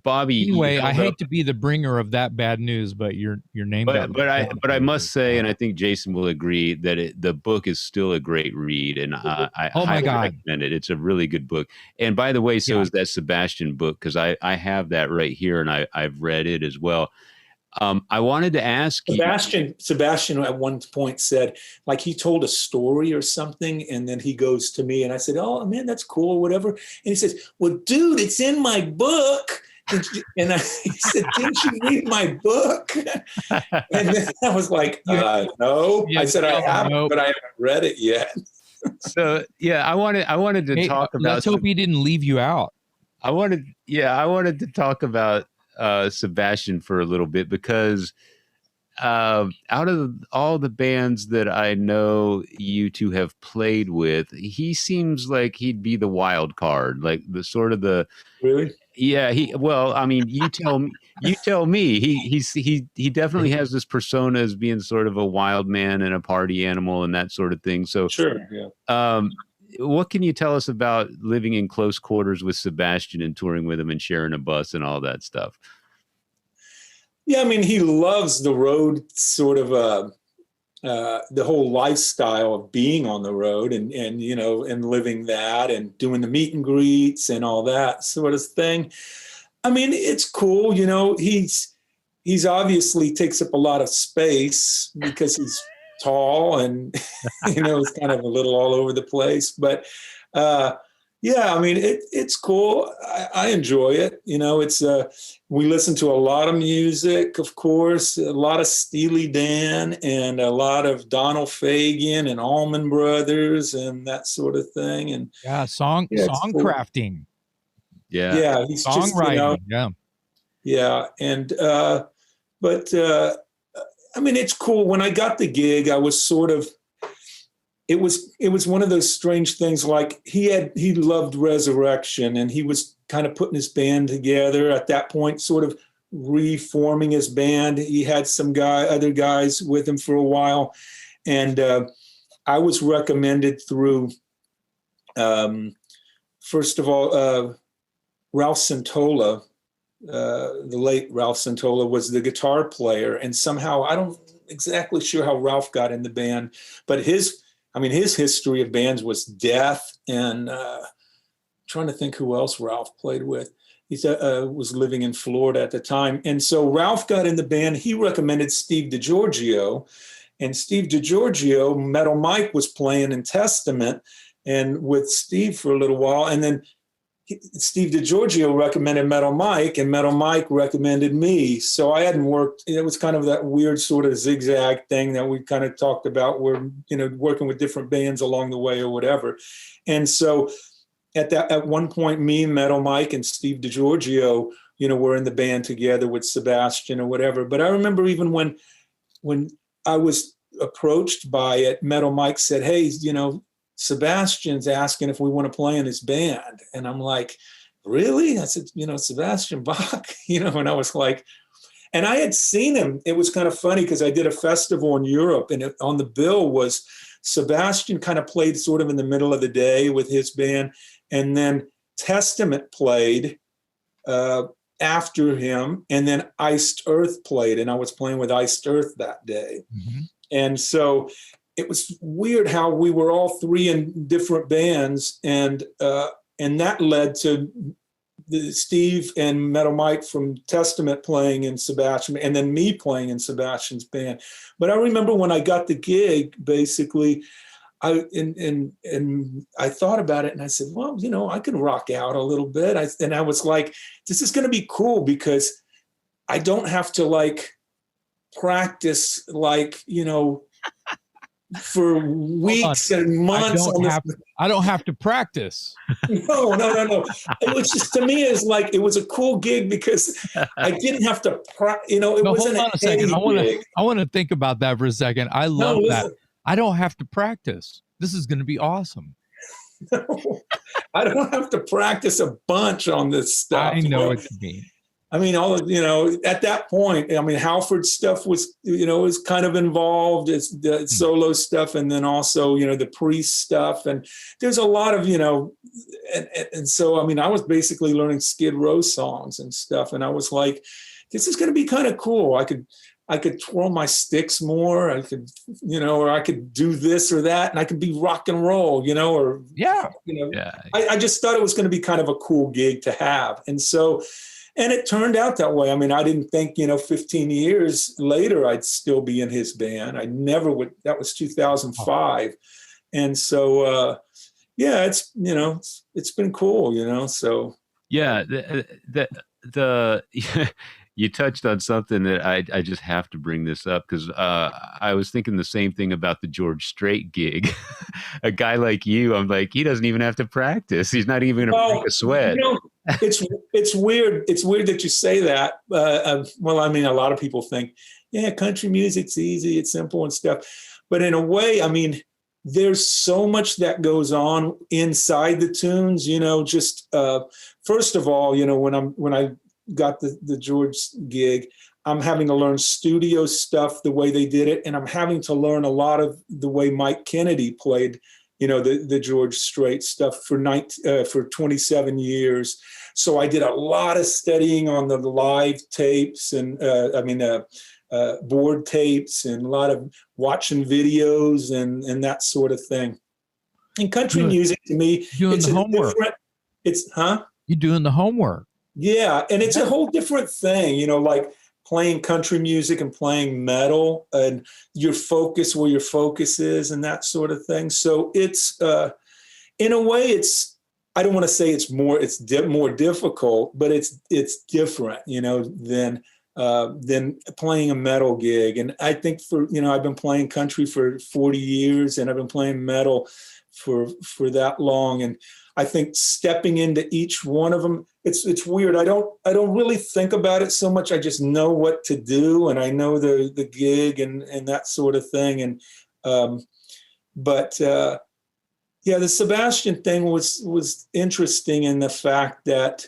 Bobby, anyway, I hate to be the bringer of that bad news, but your name. But I must say, and I think Jason will agree that the book is still a great read, and I highly recommend it. It's a really good book. And by the way, so is that Sebastian book, because I have that right here, and I've read it as well. I wanted to ask Sebastian at one point said, like, he told a story or something, and then he goes to me, and I said, "Oh man, that's cool," or whatever. And he says, "Well, dude, it's in my book." And he said, "Didn't you read my book?" And then I was like, "No." I said, "I haven't, but I haven't read it yet." So yeah, I wanted to talk about. Let's hope he didn't leave you out. I wanted to talk about Sebastian for a little bit, because out of all the bands that I know you two have played with, he seems like he'd be the wild card, like the really. Yeah, I mean, you tell me. He definitely has this persona as being sort of a wild man and a party animal and that sort of thing. So sure, yeah. What can you tell us about living in close quarters with Sebastian and touring with him and sharing a bus and all that stuff? Yeah, I mean, he loves the road, sort of the whole lifestyle of being on the road and living that and doing the meet and greets and all that sort of thing. I mean, it's cool. He's obviously takes up a lot of space because he's tall and it's kind of a little all over the place. But yeah, I mean, it's cool. I enjoy it. It's we listen to a lot of music, of course, a lot of Steely Dan and a lot of Donald Fagen and Allman Brothers and that sort of thing. And song crafting. Yeah, he's songwriting. Yeah, and but I mean, it's cool. When I got the gig, I was sort of. It was one of those strange things. Like he loved Resurrection, and he was kind of putting his band together at that point, sort of reforming his band. He had other guys with him for a while, and I was recommended through, first of all, Ralph Santola. The late Ralph Santola was the guitar player, and somehow I don't exactly sure how Ralph got in the band, but his history of bands was Death, and trying to think who else Ralph played with. He was living in Florida at the time. And so Ralph got in the band. He recommended Steve DiGiorgio, and Steve DiGiorgio, Metal Mike, was playing in Testament, and with Steve for a little while. And then Steve DiGiorgio recommended Metal Mike, and Metal Mike recommended me. So I hadn't worked. It was kind of that weird sort of zigzag thing that we kind of talked about, where, you know, working with different bands along the way or whatever. And so at one point, me, Metal Mike, and Steve DiGiorgio, you know, were in the band together with Sebastian or whatever. But I remember even when I was approached by it, Metal Mike said, "Hey, you know, Sebastian's asking if we want to play in his band." And I'm like, "Really?" I said, "You know, Sebastian Bach," you know, and I was like, and I had seen him. It was kind of funny because I did a festival in Europe, and on the bill was Sebastian kind of played sort of in the middle of the day with his band. And then Testament played after him. And then Iced Earth played, and I was playing with Iced Earth that day. Mm-hmm. And so it was weird how we were all three in different bands, and that led to Steve and Metal Mike from Testament playing in Sebastian, and then me playing in Sebastian's band. But I remember when I got the gig, basically, I thought about it, and I said, well, you know, I can rock out a little bit. I was like, this is going to be cool because I don't have to like practice, like, you know, for weeks and months. I don't have to practice. No. It was just, to me, it's like, it was a cool gig because I didn't have to, you know, it wasn't. Hold on a second. I want to think about that for a second. I love that. I don't have to practice. This is going to be awesome. No, I don't have to practice a bunch on this stuff. I know what you mean. I mean, all of, you know, at that point, I mean, Halford's stuff was, you know, was kind of involved. It's the solo stuff, and then also, you know, the Priest stuff. And there's a lot of, you know, and so, I mean, I was basically learning Skid Row songs and stuff. And I was like, this is going to be kind of cool. I could twirl my sticks more. I could, you know, or I could do this or that, and I could be rock and roll, you know, or, yeah, you know, yeah. I just thought it was going to be kind of a cool gig to have. And so, and it turned out that way. I mean, I didn't think, you know, 15 years later, I'd still be in his band. I never would. That was 2005. And so, yeah, it's, you know, it's been cool, you know, so. Yeah. You touched on something that I just have to bring this up because I was thinking the same thing about the George Strait gig. A guy like you, I'm like, he doesn't even have to practice. He's not even going to break a sweat. You know, it's weird. It's weird that you say that. Well, I mean, a lot of people think, yeah, country music's easy, it's simple and stuff. But in a way, I mean, there's so much that goes on inside the tunes. You know, just first of all, you know, when I got the George gig, I'm having to learn studio stuff the way they did it, and I'm having to learn a lot of the way Mike Kennedy played, you know, the George Strait stuff for 27 years. So I did a lot of studying on the live tapes and board tapes, and a lot of watching videos and that sort of thing. And country music to me, it's the homework. You're doing the homework. Yeah, and it's a whole different thing, you know, like playing country music and playing metal, and your focus, where your focus is, and that sort of thing. So it's, in a way, it's, I don't want to say it's more difficult, but it's different, you know, than playing a metal gig. And I think you know, I've been playing country for 40 years, and I've been playing metal for that long, and I think stepping into each one of them, it's weird. I don't really think about it so much. I just know what to do, and I know the gig and that sort of thing. And yeah, the Sebastian thing was interesting in the fact that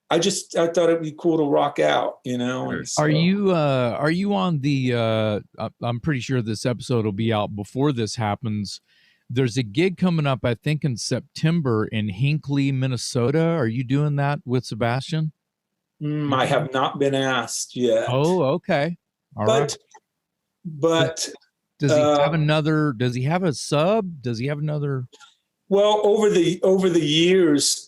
I thought it'd be cool to rock out, you know. And so, are you on the? I'm pretty sure this episode will be out before this happens. There's a gig coming up, I think, in September in Hinckley, Minnesota. Are you doing that with Sebastian? I have not been asked yet. Oh, okay. All right. But does he have another? Does he have a sub? Does he have another? Well, over the years,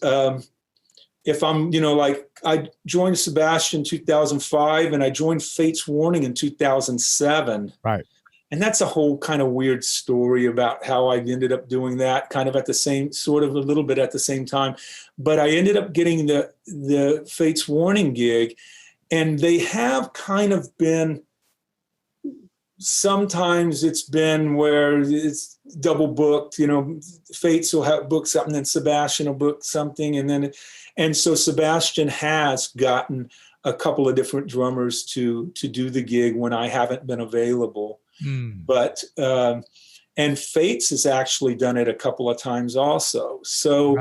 if I'm, you know, like I joined Sebastian in 2005, and I joined Fates Warning in 2007. Right. and that's a whole kind of weird story about how I ended up doing that kind of at the same, sort of a little bit at the same time. But I ended up getting the Fates Warning gig, and they have kind of been, sometimes it's been where it's double booked, you know, Fates will have booked something, then Sebastian will book something. And so Sebastian has gotten a couple of different drummers to do the gig when I haven't been available. But, and Fates has actually done it a couple of times also. So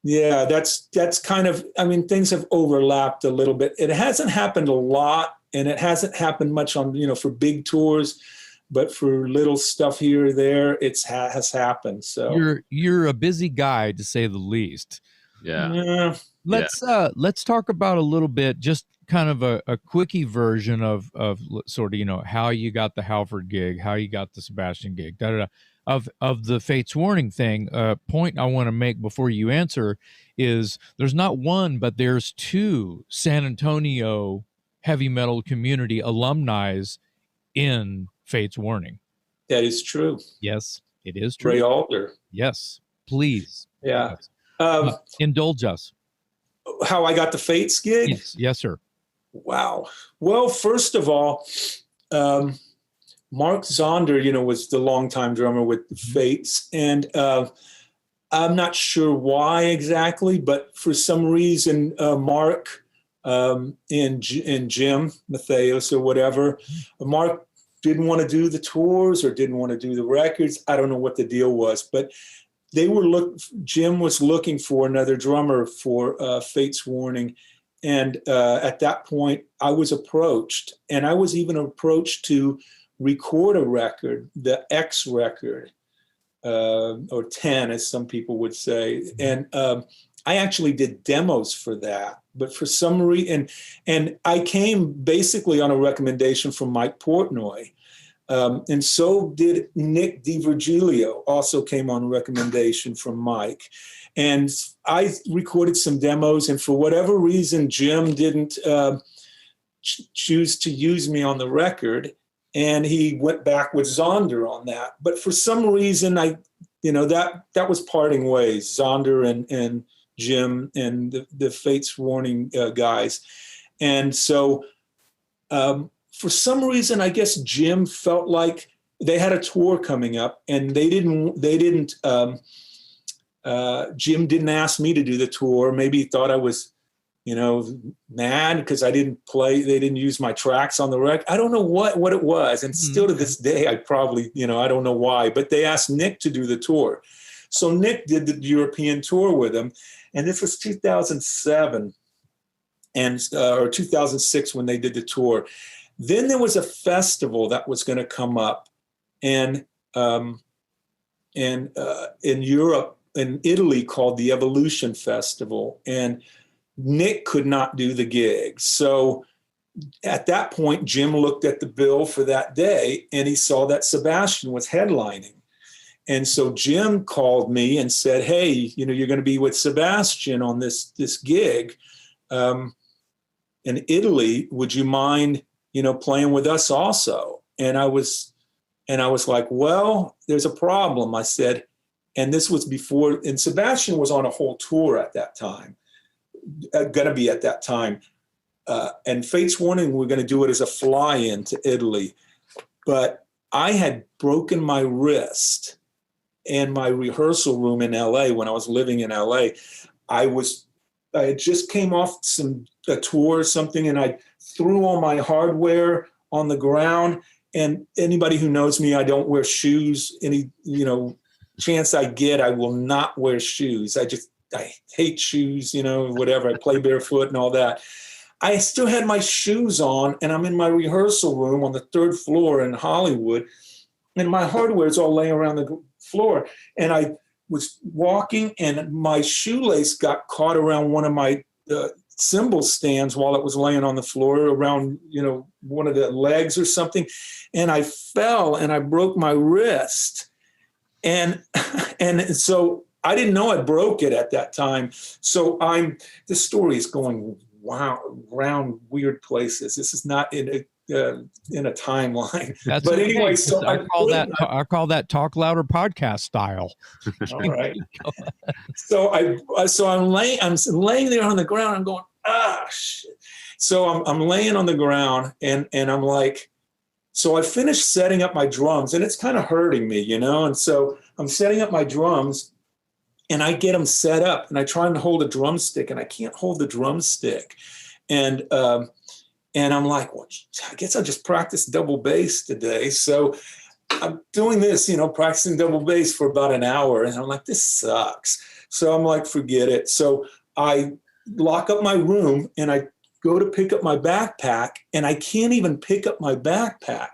yeah, that's kind of, I mean, things have overlapped a little bit. It hasn't happened a lot, and it hasn't happened much on, you know, for big tours, but for little stuff here or there, has happened. So you're a busy guy, to say the least. Yeah. Let's talk about a little bit, just kind of a quickie version of sort of, you know, how you got the Halford gig, how you got the Sebastian gig, of the Fates Warning thing. Point I want to make before you answer is there's not one, but there's two San Antonio heavy metal community alumni in Fates Warning. that is true. Yes, it is true. Ray Alder. Yes, please. Yeah. Indulge us. How I got the Fates gig? Yes, sir. Wow. Well, first of all, Mark Zonder, you know, was the longtime drummer with the Fates, and I'm not sure why exactly, but for some reason, Mark and Jim Matheos or whatever, Mark didn't want to do the tours or didn't want to do the records. I don't know what the deal was, but Jim was looking for another drummer for Fates Warning. And at that point, I was approached, and I was even approached to record a record, the X record, or 10, as some people would say. And I actually did demos for that. But for some reason, and I came basically on a recommendation from Mike Portnoy. And so did Nick DiVirgilio, also came on recommendation from Mike. And I recorded some demos, and for whatever reason, Jim didn't choose to use me on the record, and he went back with Zonder on that. But for some reason, that was parting ways, Zonder and Jim and the Fates Warning guys. And so for some reason, I guess Jim felt like they had a tour coming up, and Jim didn't ask me to do the tour. Maybe he thought I was, mad because I didn't play. They didn't use my tracks on the record. I don't know what it was. And still to this day, I probably, I don't know why, but they asked Nick to do the tour. So Nick did the European tour with him. And this was 2007 or 2006 when they did the tour. Then there was a festival that was going to come up in Europe, in Italy, called the Evolution Festival. And Nick could not do the gig. So at that point, Jim looked at the bill for that day, and he saw that Sebastian was headlining. And so Jim called me and said, hey, you're going to be with Sebastian on this gig in Italy. Would you mind, playing with us also? And I was like, well, there's a problem, I said. And this was before, and Sebastian was on a whole tour at that time, going to be at that time. And Fates Warning, we're going to do it as a fly-in to Italy. But I had broken my wrist in my rehearsal room in LA when I was living in LA. I had just came off a tour or something, and I threw all my hardware on the ground. And anybody who knows me, I don't wear shoes. Any, chance I get, I will not wear shoes. I hate shoes, whatever. I play barefoot and all that. I still had my shoes on, and I'm in my rehearsal room on the third floor in Hollywood, and my hardware is all laying around the floor. And I was walking, and my shoelace got caught around one of my cymbal stands while it was laying on the floor, around, one of the legs or something. And I fell, and I broke my wrist. And so I didn't know I broke it at that time. So the story is going around weird places. This is not in a timeline. That's but okay. anyway, so I call that talk louder podcast style. All right. So I'm laying there on the ground. I'm going, shit. So I'm laying on the ground and I'm like, so I finished setting up my drums and it's kind of hurting me, And so I'm setting up my drums and I get them set up and I try and hold a drumstick and I can't hold the drumstick. And I'm like, well, I guess I'll just practice double bass today. So I'm doing this, practicing double bass for about an hour. And I'm like, this sucks. So I'm like, forget it. So I lock up my room and I go to pick up my backpack and I can't even pick up my backpack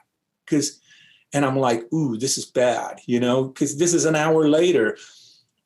and I'm like, ooh, this is bad, because this is an hour later.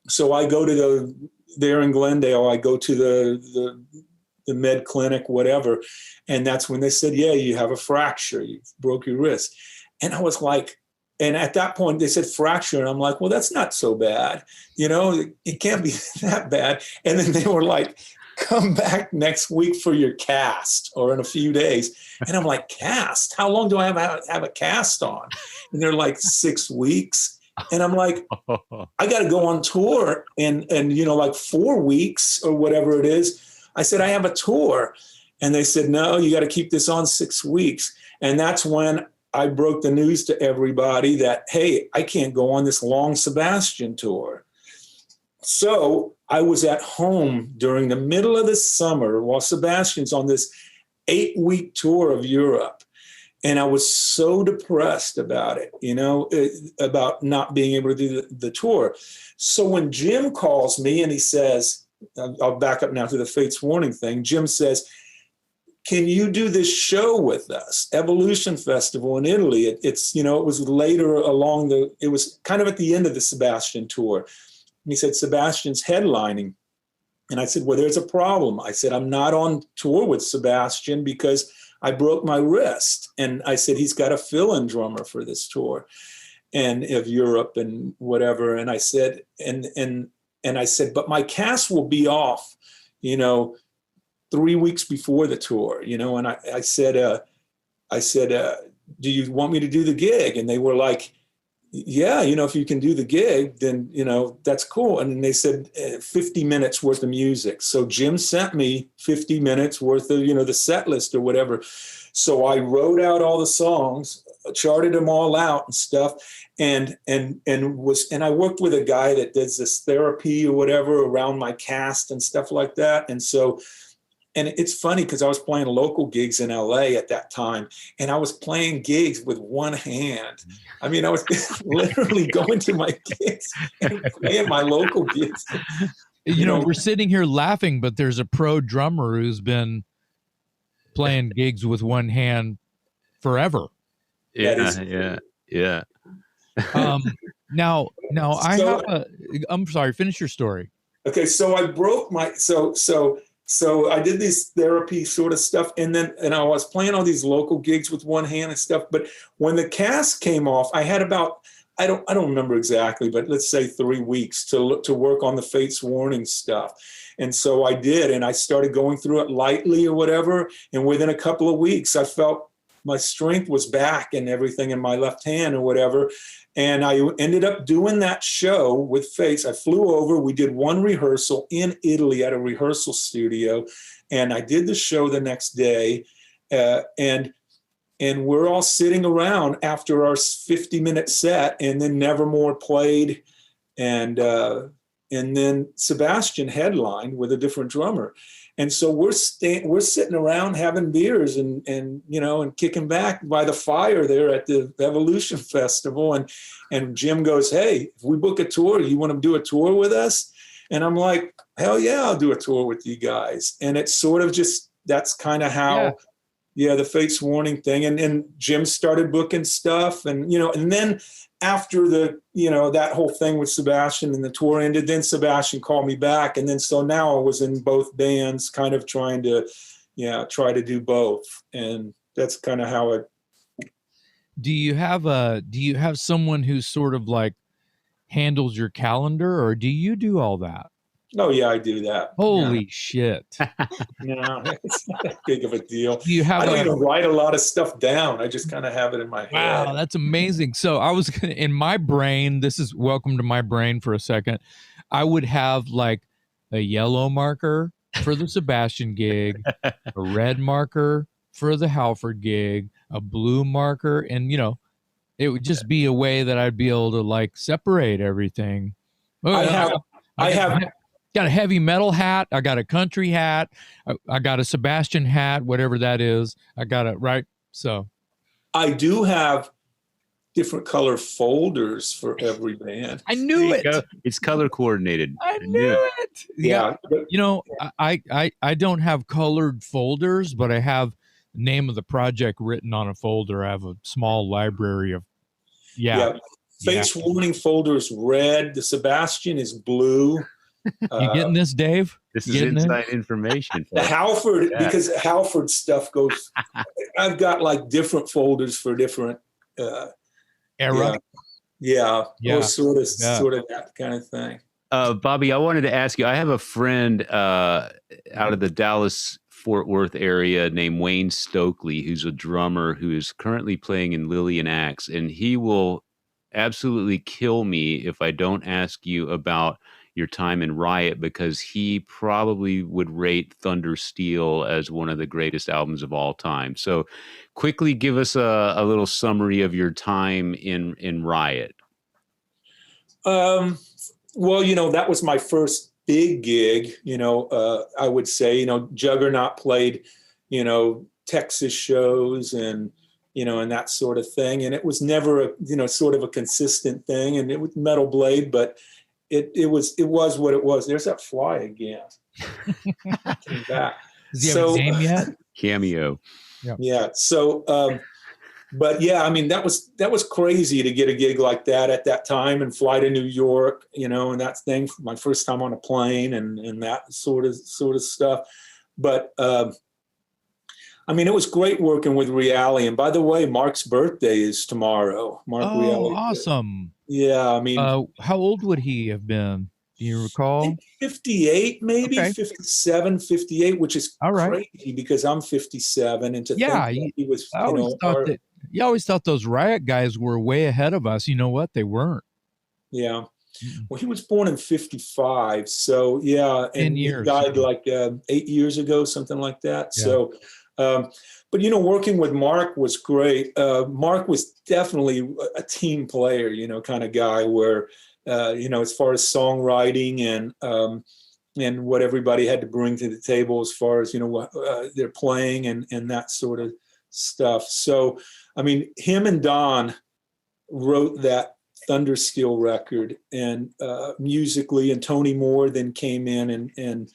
So I go to there in Glendale, I go to the med clinic, whatever. And that's when they said, yeah, you have a fracture. You broke your wrist. And I was like, and at that point they said fracture. And I'm like, well, that's not so bad. It can't be that bad. And then they were like, come back next week for your cast or in a few days. And I'm like, cast? How long do I have a cast on? And they're like 6 weeks. And I'm like, I got to go on tour and like 4 weeks or whatever it is. I said, I have a tour. And they said, no, you got to keep this on 6 weeks. And that's when I broke the news to everybody that, hey, I can't go on this long Sebastian tour. So I was at home during the middle of the summer while Sebastian's on this 8-week tour of Europe. And I was so depressed about it, about not being able to do the tour. So when Jim calls me and he says, I'll back up now to the Fates Warning thing. Jim says, can you do this show with us? Evolution Festival in Italy. It was later it was kind of at the end of the Sebastian tour. And he said, Sebastian's headlining. And I said, well, there's a problem. I said, I'm not on tour with Sebastian because I broke my wrist. And I said, he's got a fill-in drummer for this tour and of Europe and whatever. And I said, and I said, but my cast will be off, 3 weeks before the tour, and I said, do you want me to do the gig? And they were like, yeah, if you can do the gig, then, that's cool. And then they said 50 minutes worth of music. So Jim sent me 50 minutes worth of, the set list or whatever. So I wrote out all the songs, charted them all out and stuff. And I worked with a guy that does this therapy or whatever around my cast and stuff like that. And it's funny because I was playing local gigs in LA at that time, and I was playing gigs with one hand. I mean, I was literally going to my gigs and playing my local gigs. We're sitting here laughing, but there's a pro drummer who's been playing gigs with one hand forever. Yeah. Now I'm sorry, finish your story. Okay, so I broke my So I did this therapy sort of stuff, and I was playing all these local gigs with one hand and stuff. But when the cast came off, I had about I don't remember exactly, but let's say 3 weeks to work on the Fates Warning stuff. And so I did, and I started going through it lightly or whatever. And within a couple of weeks, I felt my strength was back and everything in my left hand or whatever. And I ended up doing that show with Fates. I flew over. We did one rehearsal in Italy at a rehearsal studio. And I did the show the next day. And we're all sitting around after our 50-minute set, and then Nevermore played. And then Sebastian headlined with a different drummer. And so we're sitting around having beers and kicking back by the fire there at the Evolution Festival. And Jim goes, hey, if we book a tour, you want to do a tour with us? And I'm like, hell yeah, I'll do a tour with you guys. And it's sort of just, that's kind of how, the Fates Warning thing. And Jim started booking stuff. And then after that whole thing with Sebastian and the tour ended, then Sebastian called me back. And then, so now I was in both bands kind of trying to, try to do both. And that's kind of how it. Do you have someone who sort of like handles your calendar, or do you do all that? Oh yeah, I do that. Holy shit. No, it's not that big of a deal. You have I don't even write a lot of stuff down. I just kind of have it in my head. Wow, that's amazing. So I was gonna, in my brain, this is welcome to my brain for a second. I would have like a yellow marker for the Sebastian gig, a red marker for the Halford gig, a blue marker, and you know, it would just be a way that I'd be able to like separate everything. I got a heavy metal hat. I got a country hat. I got a Sebastian hat, whatever that is. I got it right. So I do have different color folders for every band. I knew it. It's color coordinated. I knew it. Yeah. You know, I don't have colored folders, but I have the name of the project written on a folder. I have a small library of Face warning folder is red. The Sebastian is blue. You getting this, Dave? This is inside information. The Halford, because Halford stuff goes, I've got like different folders for different era. Or sort of that kind of thing. Bobby, I wanted to ask you, I have a friend out of the Dallas Fort Worth area named Wayne Stokely, who's a drummer who is currently playing in Lillian Axe, and he will absolutely kill me if I don't ask you about your time in Riot, because he probably would rate Thunder Steel as one of the greatest albums of all time. So quickly give us a little summary of your time in Riot. Well, you know, that was my first big gig, you know. I would say, you know, Juggernaut played, you know, Texas shows and, you know, and that sort of thing. And it was never a, you know, sort of a consistent thing. And it was Metal Blade, but it was what it was. There's that fly again. Came back. Does he have a name yet? Cameo. Yeah. So, but yeah, I mean, that was crazy to get a gig like that at that time and fly to New York, you know, and that thing, my first time on a plane and that sort of stuff. But, I mean, it was great working with Reale. And by the way, Mark's birthday is tomorrow. Mark Reale. Awesome. Yeah. I mean, how old would he have been? Do you recall? 58, maybe 57, 58, which is crazy because I'm 57. And to think that he was, you always thought those Riot guys were way ahead of us. You know what? They weren't. Yeah. Well, he was born in 55. So yeah. And he died like 8 years ago, something like that. Yeah. So, but, you know, working with Mark was great. Mark was definitely a team player, you know, kind of guy where, you know, as far as songwriting and what everybody had to bring to the table as far as, you know, what they're playing and that sort of stuff. So, I mean, him and Don wrote that Thunder Steel record and musically, and Tony Moore then came in and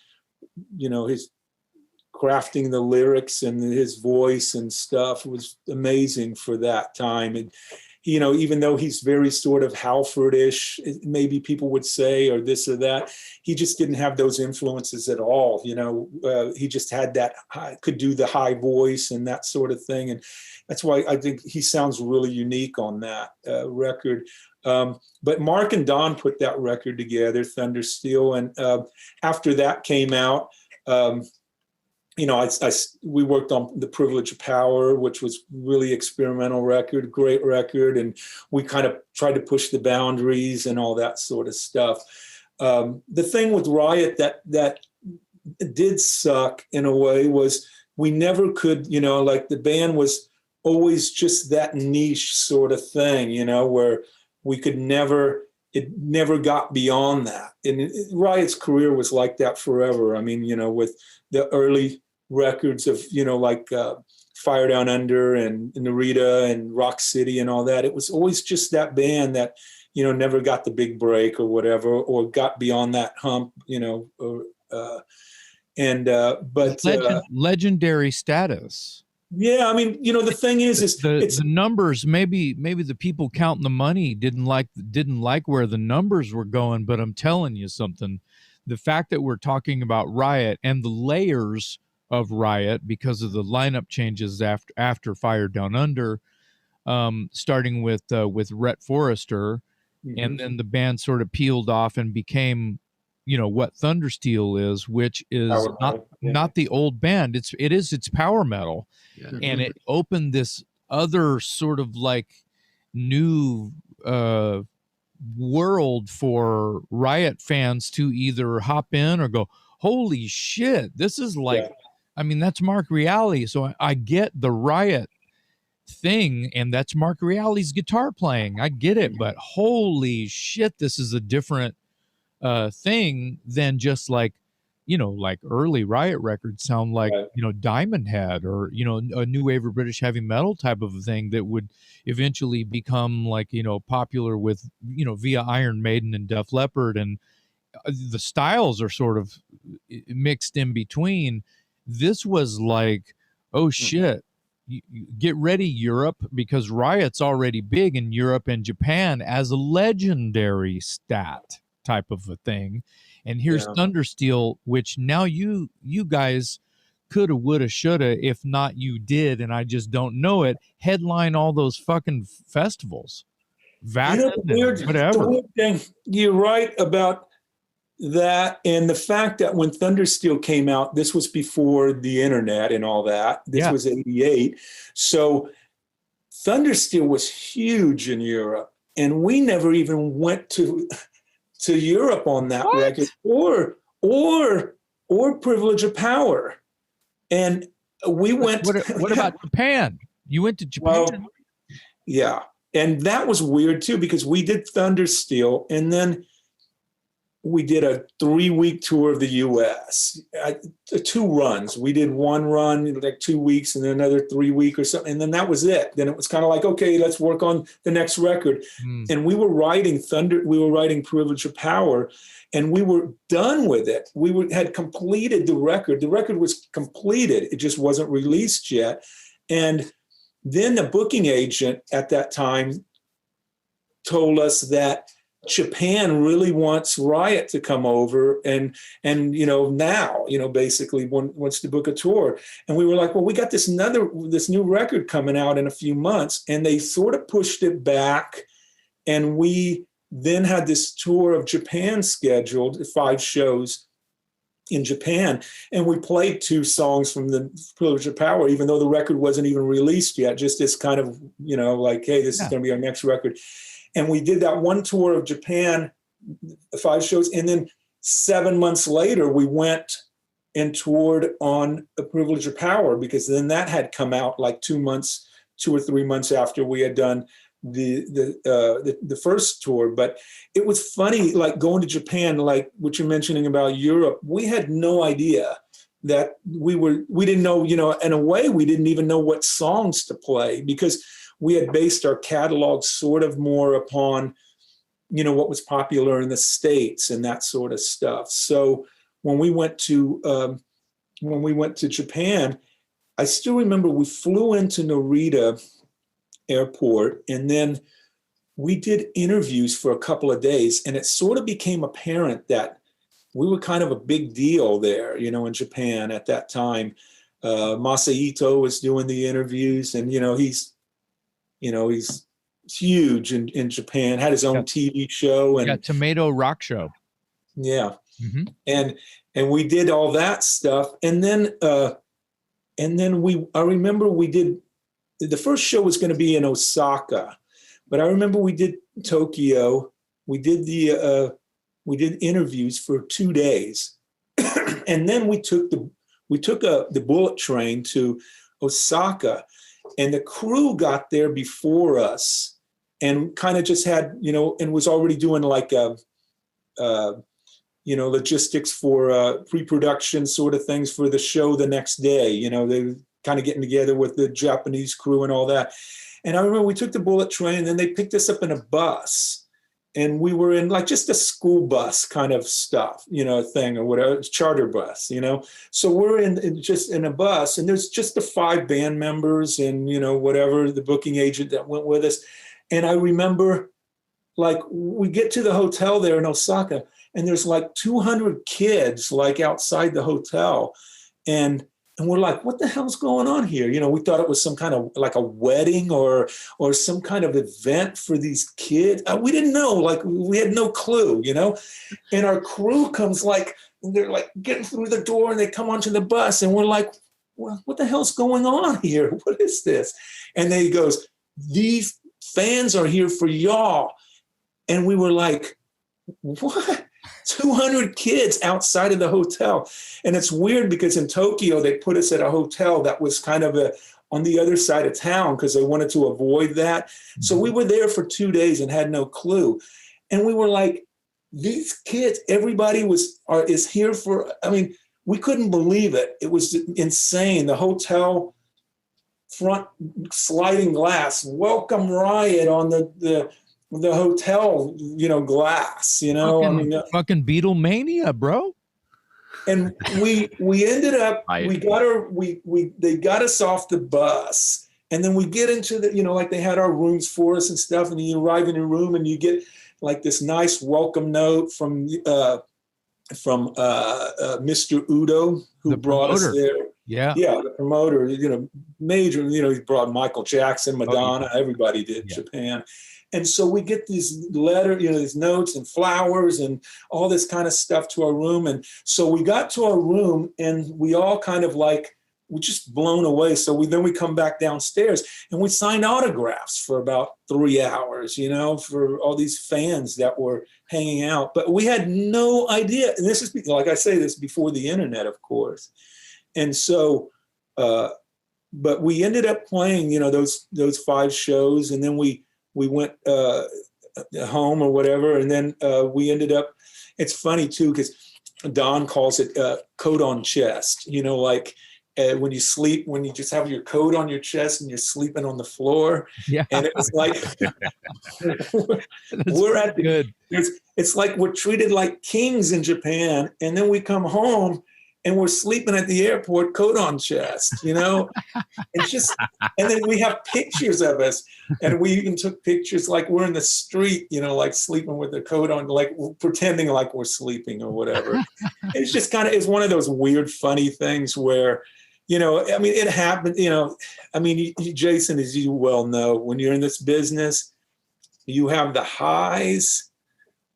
you know, his crafting the lyrics and his voice and stuff was amazing for that time. And, you know, even though he's very sort of Halford-ish, maybe people would say, or this or that, he just didn't have those influences at all. You know, he just had that, could do the high voice and that sort of thing. And that's why I think he sounds really unique on that record. But Mark and Don put that record together, Thunder Steel. And after that came out, you know, we worked on The Privilege of Power, which was really experimental record, great record. And we kind of tried to push the boundaries and all that sort of stuff. The thing with Riot that did suck in a way was we never could, you know, like the band was always just that niche sort of thing, you know, where we could it never got beyond that. And Riot's career was like that forever. I mean, you know, with the early records of, you know, like Fire Down Under and Narita and Rock City and all that, it was always just that band that, you know, never got the big break or whatever, or got beyond that hump, you know, but legendary status. Yeah, I mean, you know, the thing is the numbers. Maybe the people counting the money didn't like where the numbers were going. But I'm telling you something: the fact that we're talking about Riot and the layers of Riot because of the lineup changes after Fire Down Under, starting with Rhett Forrester, and then the band sort of peeled off and became what Thundersteel is, which is Power metal, yeah. not the old band. It's power metal, Yeah. and it opened this other sort of like new world for Riot fans to either hop in or go, holy shit, this is like, Yeah. I mean, that's Mark Reale. So I get the Riot thing, and that's Mark Reale's guitar playing. I get it, but holy shit, this is a different thing than just like, like early Riot records sound like, Right. Diamond Head, or, a new wave of British heavy metal type of a thing that would eventually become like, popular with, via Iron Maiden and Def Leppard. And the styles are sort of mixed in between. This was like, oh shit, get ready, Europe, because Riot's already big in Europe and Japan as a legendary stat type of a thing. And here's Thundersteel, which now you guys coulda, woulda, shoulda, if not you did, and I just don't know it, headline all those fucking festivals. The weird thing, you're right about that, and the fact that when Thundersteel came out, this was before the internet and all that. This was 88. So Thundersteel was huge in Europe, and we never even went to Europe on that record, or Privilege of Power. And we went. What about Japan? You went to Japan? Well, yeah. And that was weird too, because we did Thundersteel, and then we did a 3-week tour of the US, 2 runs. We did one run, like 2 weeks, and then another 3-week or something. And then that was it. Then it was kind of like, okay, let's work on the next record. And we were writing Privilege of Power, and we were done with it. Had completed the record. The record was completed. It just wasn't released yet. And then the booking agent at that time told us that Japan really wants Riot to come over and now, basically wants to book a tour. And we were like, well, we got this new record coming out in a few months. And they sort of pushed it back. And we then had this tour of Japan scheduled, 5 shows in Japan. And we played 2 songs from the Privilege of Power, even though the record wasn't even released yet, just as kind of, like, hey, this is going to be our next record. And we did that one tour of Japan, 5 shows. And then 7 months later, we went and toured on The Privilege of Power, because then that had come out like 2 or 3 months after we had done the first tour. But it was funny, like going to Japan, like what you're mentioning about Europe, we had no idea that we didn't know, in a way, we didn't even know what songs to play, because we had based our catalog sort of more upon, what was popular in the States and that sort of stuff. So when we went to Japan, I still remember we flew into Narita Airport, and then we did interviews for a couple of days, and it sort of became apparent that we were kind of a big deal there, in Japan at that time. Masahito was doing the interviews, and he's huge in Japan, had his own TV show, and Tomato Rock Show. Yeah. Mm-hmm. And we did all that stuff. And then I remember we did, the first show was going to be in Osaka, but I remember we did Tokyo. We did interviews for 2 days. And then we took the bullet train to Osaka. And the crew got there before us, and kind of just had, and was already doing like logistics for pre-production sort of things for the show the next day. They were kind of getting together with the Japanese crew and all that. And I remember we took the bullet train, and then they picked us up in a bus. And we were in like just a school bus kind of stuff, thing or whatever, charter bus, So we're just in a bus, and there's just the 5 band members and, whatever, the booking agent that went with us. And I remember, like, we get to the hotel there in Osaka, and there's like 200 kids like outside the hotel. And And we're like, what the hell's going on here? You know, we thought it was some kind of like a wedding or some kind of event for these kids. We didn't know, like we had no clue, you know? And our crew comes like, they're like getting through the door and they come onto the bus and we're like, well, what the hell's going on here? What is this? And then he goes, these fans are here for y'all. And we were like, what? 200 kids outside of the hotel. And it's weird because in Tokyo, they put us at a hotel that was kind of on the other side of town because they wanted to avoid that. So we were there for 2 days and had no clue. And we were like, these kids, everybody is here for, I mean, we couldn't believe it. It was insane. The hotel front sliding glass, welcome Riot on the hotel, you know, glass, you know, fucking Beatlemania, bro. And we ended up, they got us off the bus, and then we get into the, you know, like they had our rooms for us and stuff, and you arrive in your room and you get like this nice welcome note from Mr. Udo, who brought us there. Yeah, the promoter, you know, major, you know, he brought Michael Jackson, Madonna, everybody did, Japan. And so we get these letters, you know, these notes and flowers and all this kind of stuff to our room. And so we got to our room and we all kind of like, we're just blown away. So then we come back downstairs and we signed autographs for about 3 hours, you know, for all these fans that were hanging out. But we had no idea. And this is, like I say, this before the internet, of course. And so, but we ended up playing, you know, those 5 shows, and then we went home or whatever, and then we ended up. It's funny too because Don calls it coat on chest. You know, like when you sleep, when you just have your coat on your chest and you're sleeping on the floor. Yeah, and it was like we're at the good. It's like we're treated like kings in Japan, and then we come home and we're sleeping at the airport, coat on chest, you know? It's just, and then we have pictures of us, and we even took pictures like we're in the street, you know, like sleeping with the coat on, like pretending like we're sleeping or whatever. It's just kind of, it's one of those weird, funny things where, you know, I mean, it happened, you know, I mean, Jason, as you well know, when you're in this business, you have the highs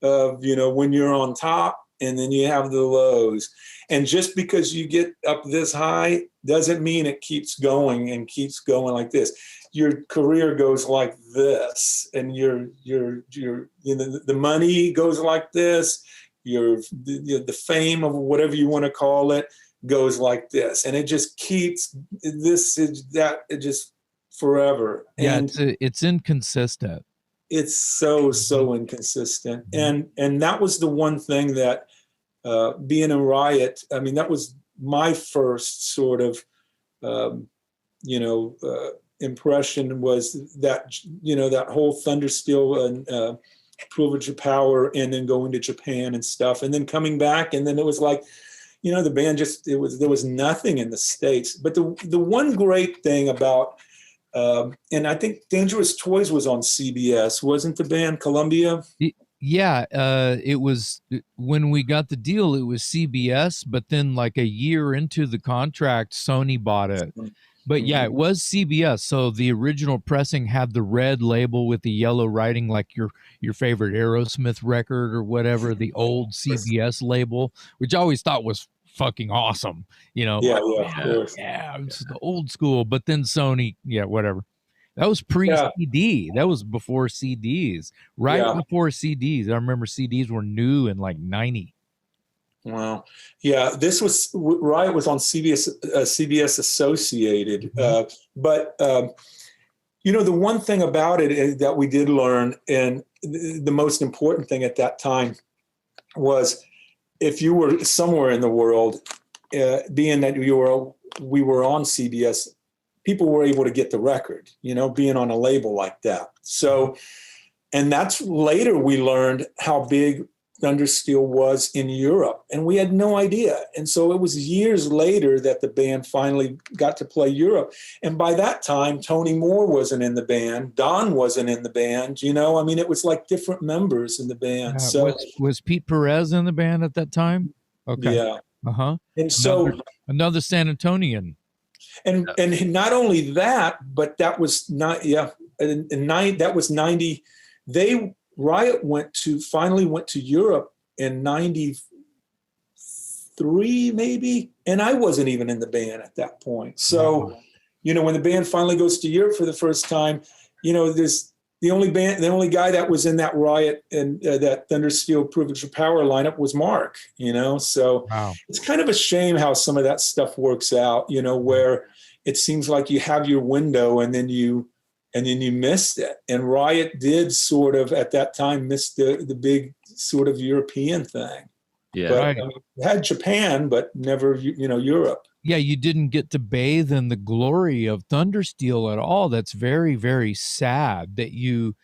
of, you know, when you're on top, and then you have the lows. And just because you get up this high doesn't mean it keeps going and keeps going like this. Your career goes like this, and your you know, the money goes like this. The fame of whatever you want to call it goes like this, and it just keeps this is that, it just forever. Yeah, and it's inconsistent. It's so inconsistent. And that was the one thing that being a Riot, I mean, that was my first sort of, you know, impression was that, you know, that whole Thundersteel and Privilege of Power, and then going to Japan and stuff, and then coming back. And then it was like, you know, the band just, there was nothing in the States. But the one great thing about, and I think Dangerous Toys was on CBS, wasn't the band Columbia? Yeah, it was, when we got the deal, it was CBS, but then like a year into the contract, Sony bought it. But yeah, it was CBS. So the original pressing had the red label with the yellow writing, like your favorite Aerosmith record or whatever, the old CBS label, which I always thought was fucking awesome, you know. Yeah, it's the old school. But then Sony, whatever. That was pre-CD. That was before CDs, before CDs. I remember CDs were new in like 90. Wow. Yeah, this was, Riot was on CBS Associated. But, you know, the one thing about it is that we did learn, and the most important thing at that time was, if you were somewhere in the world, being that we were on CBS, people were able to get the record, you know, being on a label like that. So, and that's later we learned how big Thundersteel was in Europe, and we had no idea. And so it was years later that the band finally got to play Europe. And by that time, Tony Moore wasn't in the band. Don wasn't in the band, you know, I mean, it was like different members in the band. So was Pete Perez in the band at that time? Okay. Yeah. And so another San Antonian. And not only that, but that was not that was 90. Riot finally went to Europe in 93 maybe, and I wasn't even in the band at that point. So, when the band finally goes to Europe for the first time, there's the only guy that was in that Riot and that Thundersteel Privilege of Power lineup was Mark, so It's kind of a shame how some of that stuff works out, where it seems like you have your window and then you missed it. And Riot did sort of at that time miss the big sort of European thing. Yeah. But had Japan, but never, Europe. Yeah, you didn't get to bathe in the glory of Thundersteel at all. That's very, very sad that you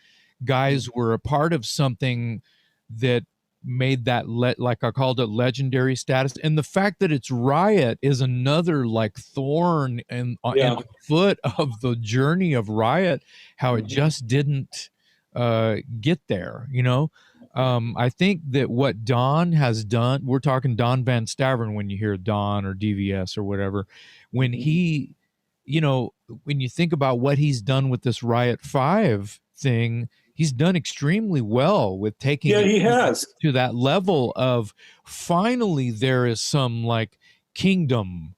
guys were a part of something that made that like I called it legendary status. And the fact that it's Riot is another like thorn in the foot of the journey of Riot, how it just didn't get there, I think that what Don has done, we're talking Don Van Staveren when you hear Don or DVS or whatever, when he, when you think about what he's done with this Riot 5 thing, he's done extremely well with taking it to that level of finally there is some like kingdom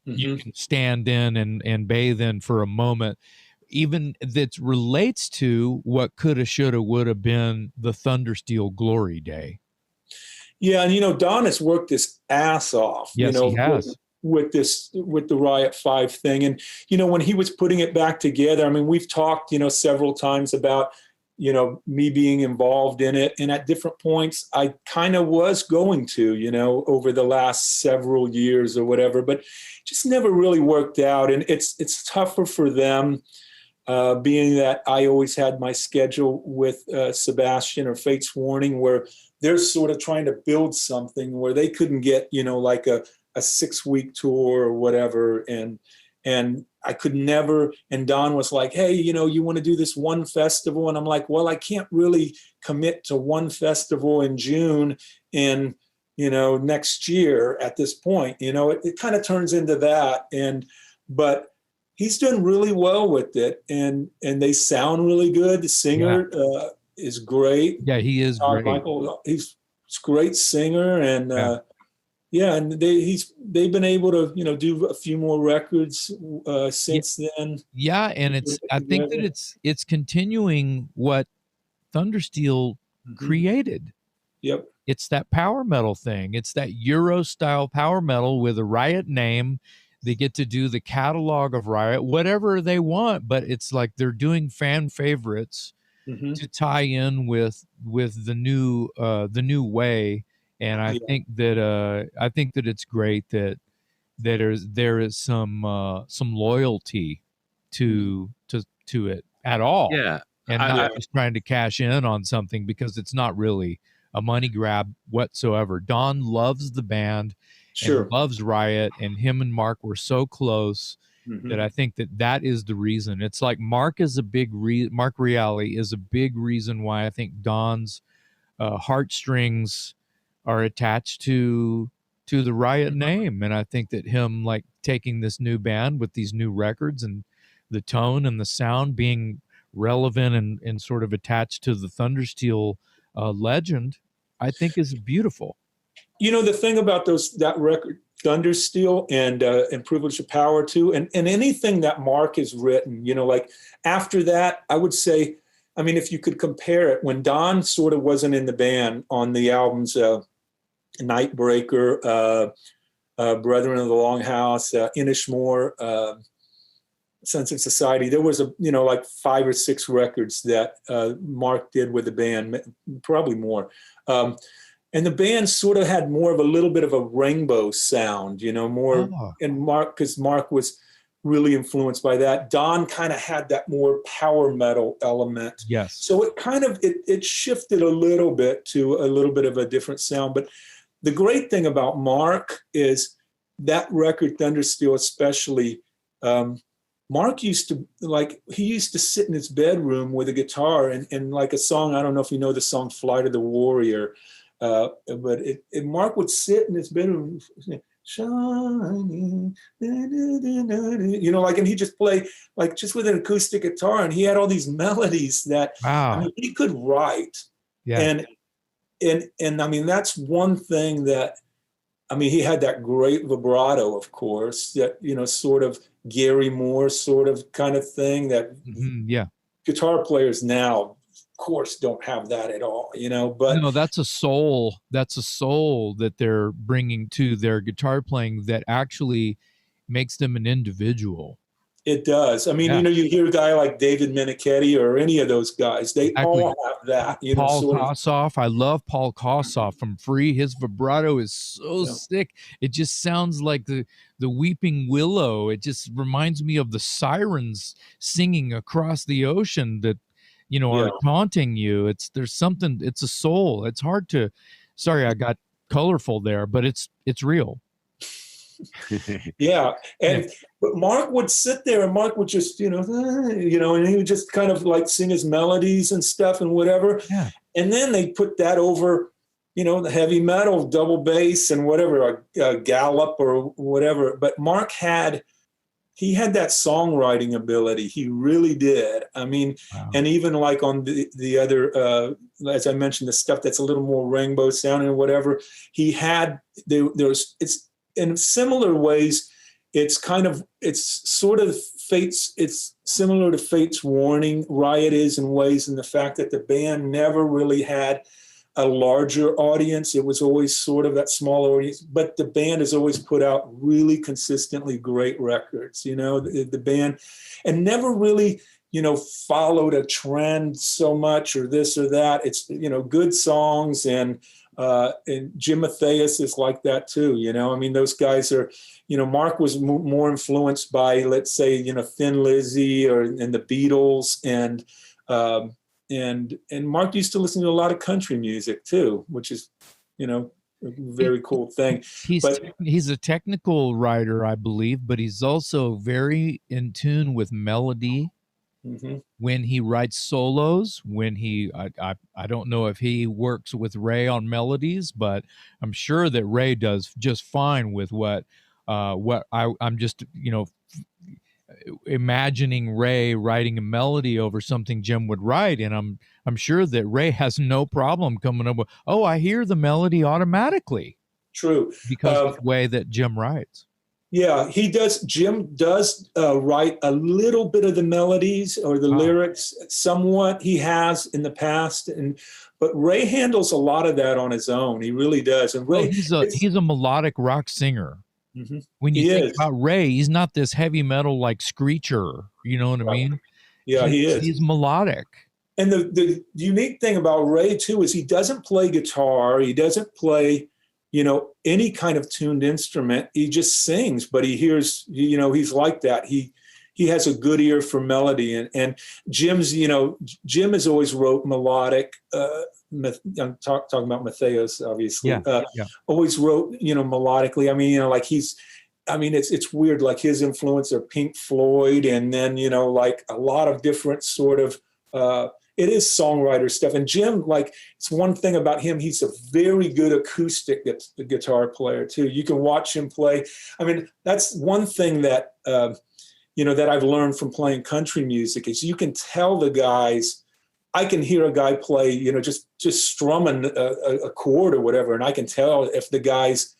you can stand in and bathe in for a moment, even that relates to what coulda, shoulda, woulda been the Thundersteel glory day. Yeah, and Don has worked his ass off. Yes, he has. With the Riot 5 thing. And, when he was putting it back together, I mean, we've talked, several times about, me being involved in it. And at different points, I kind of was going to, over the last several years or whatever, but just never really worked out. And it's tougher for them, being that I always had my schedule with Sebastian or Fate's Warning, where they're sort of trying to build something where they couldn't get, like a 6-week tour or whatever. And I could never, and Don was like, hey, you want to do this one festival? And I'm like, well, I can't really commit to one festival in June in, next year at this point, it kind of turns into that. But he's done really well with it, and they sound really good. The singer is great. Yeah, he is great. Michael, he's a great singer, and and they've been able to do a few more records since then. Yeah, and I think that it's continuing what Thundersteel created. Yep. It's that power metal thing. It's that Euro style power metal with a Riot name. They get to do the catalog of Riot, whatever they want, but it's like they're doing fan favorites to tie in with the new way. And I think that it's great that there is some loyalty to it at all. Yeah. And not just trying to cash in on something because it's not really a money grab whatsoever. Don loves the band. Sure. And loves Riot, and him and Mark were so close that I think that is the reason. It's like Mark is a big Mark Reale is a big reason why I think Don's heartstrings are attached to the Riot name, and I think that him like taking this new band with these new records and the tone and the sound being relevant and sort of attached to the Thundersteel legend, I think is beautiful. The thing about that record, Thundersteel and Privilege of Power too, and anything that Mark has written, like after that, I would say, I mean, if you could compare it, when Don sort of wasn't in the band on the albums, Nightbreaker, Brethren of the Longhouse, Inishmore, Sense of Society, there was like 5 or 6 records that Mark did with the band, probably more. And the band sort of had more of a little bit of a rainbow sound, more. And Mark, because Mark was really influenced by that. Don kind of had that more power metal element. Yes. So it kind of, it shifted a little bit to a little bit of a different sound. But the great thing about Mark is that record, Thundersteel especially, Mark used to sit in his bedroom with a guitar and like a song, I don't know if you know the song Flight of the Warrior, but Mark would sit in his bedroom shining, you know, like, and he just play like just with an acoustic guitar, and he had all these melodies that, I Wow. mean, he could write. Yeah. And I mean, that's one thing that, I mean, he had that great vibrato, of course, that, you know, sort of Gary Moore sort of kind of thing that Yeah. guitar players now, of course, don't have that at all, you know, but No, that's a soul. That's a soul that they're bringing to their guitar playing that actually makes them an individual. it does. I mean, Yeah. you know, you hear a guy like David Menichetti or any of those guys, they Exactly. all have that, you know, Paul sort of. Kossoff. I love Paul Kossoff from Free. His vibrato is so sick. It just sounds like the weeping willow. It just reminds me of the sirens singing across the ocean that, you know, are taunting you. There's something, it's a soul. It's hard to, sorry, I got colorful there, but it's real. Yeah. And but Mark would sit there, and Mark would just, you know, and he would just kind of like sing his melodies and stuff and whatever. Yeah. And then they put that over, you know, the heavy metal double bass and whatever, a gallop or whatever. But Mark had that songwriting ability. He really did. I mean, and even like on the other, as I mentioned, the stuff that's a little more rainbow sounding or whatever, he had, it's in similar ways, it's similar to Fate's Warning. Riot is in ways, in the fact that the band never really had a larger audience. It was always sort of that small audience, but the band has always put out really consistently great records, you know, the band, and never really, you know, followed a trend so much or this or that. It's, you know, good songs, and Jim Matthias is like that too, you know. I mean, those guys are, you know, Mark was more influenced by, let's say, you know, Thin Lizzy and the Beatles, and Mark used to listen to a lot of country music too, which is, you know, a very cool thing. He's a technical writer, I believe, but he's also very in tune with melody. When he writes solos, I don't know if he works with Ray on melodies, but I'm sure that Ray does just fine with what I'm just, you know, imagining Ray writing a melody over something Jim would write, and I'm sure that Ray has no problem coming up with, oh, I hear the melody automatically. True. Because of the way that Jim writes. Yeah, he does. Jim does write a little bit of the melodies or the lyrics, somewhat. He has in the past, but Ray handles a lot of that on his own. He really does. And Ray, he's a melodic rock singer. When you think about Ray, he's not this heavy metal like screecher. You know what I mean? Yeah, he is. He's melodic. And the unique thing about Ray too is he doesn't play guitar. He doesn't play, you know, any kind of tuned instrument. He just sings, but he hears, you know, he's like that. He has a good ear for melody, and Jim's, you know, Jim has always wrote melodic. I'm talking about Matthias, obviously. Always wrote, you know, melodically. I mean, you know, like it's weird. Like his influence are Pink Floyd, and then, you know, like a lot of different sort of. It is songwriter stuff. And Jim, like, it's one thing about him, he's a very good acoustic guitar player too. You can watch him play. I mean, that's one thing that, you know, that I've learned from playing country music is you can tell the guys. I can hear a guy play, you know, just strumming a chord or whatever, and I can tell if the guy's,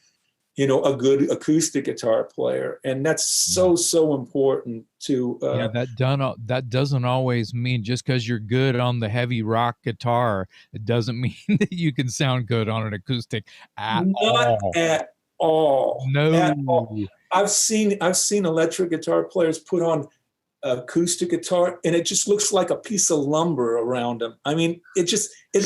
you know, a good acoustic guitar player. And that's so important to that doesn't always mean just because you're good on the heavy rock guitar, it doesn't mean that you can sound good on an acoustic at all. At all. No. At all. I've seen electric guitar players put on acoustic guitar, and it just looks like a piece of lumber around them. I mean, it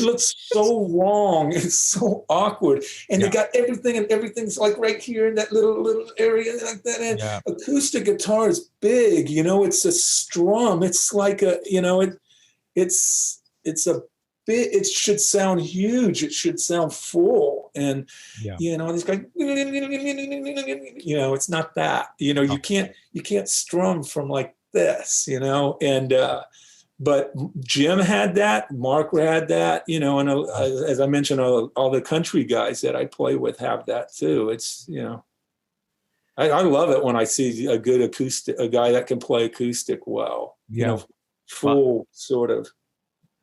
looks so wrong. It's so awkward, and they got everything, and everything's like right here in that little area like that. And acoustic guitar is big, you know. It's a strum. It's like a, you know, it's a bit. It should sound huge. It should sound full, and you know, this guy, you know, it's not that. You know, you can't strum from like this, you know. And but Jim had that, Mark had that, you know, and as I mentioned, all the country guys that I play with have that too. It's, you know. I love it when I see a good a guy that can play acoustic well, full sort of.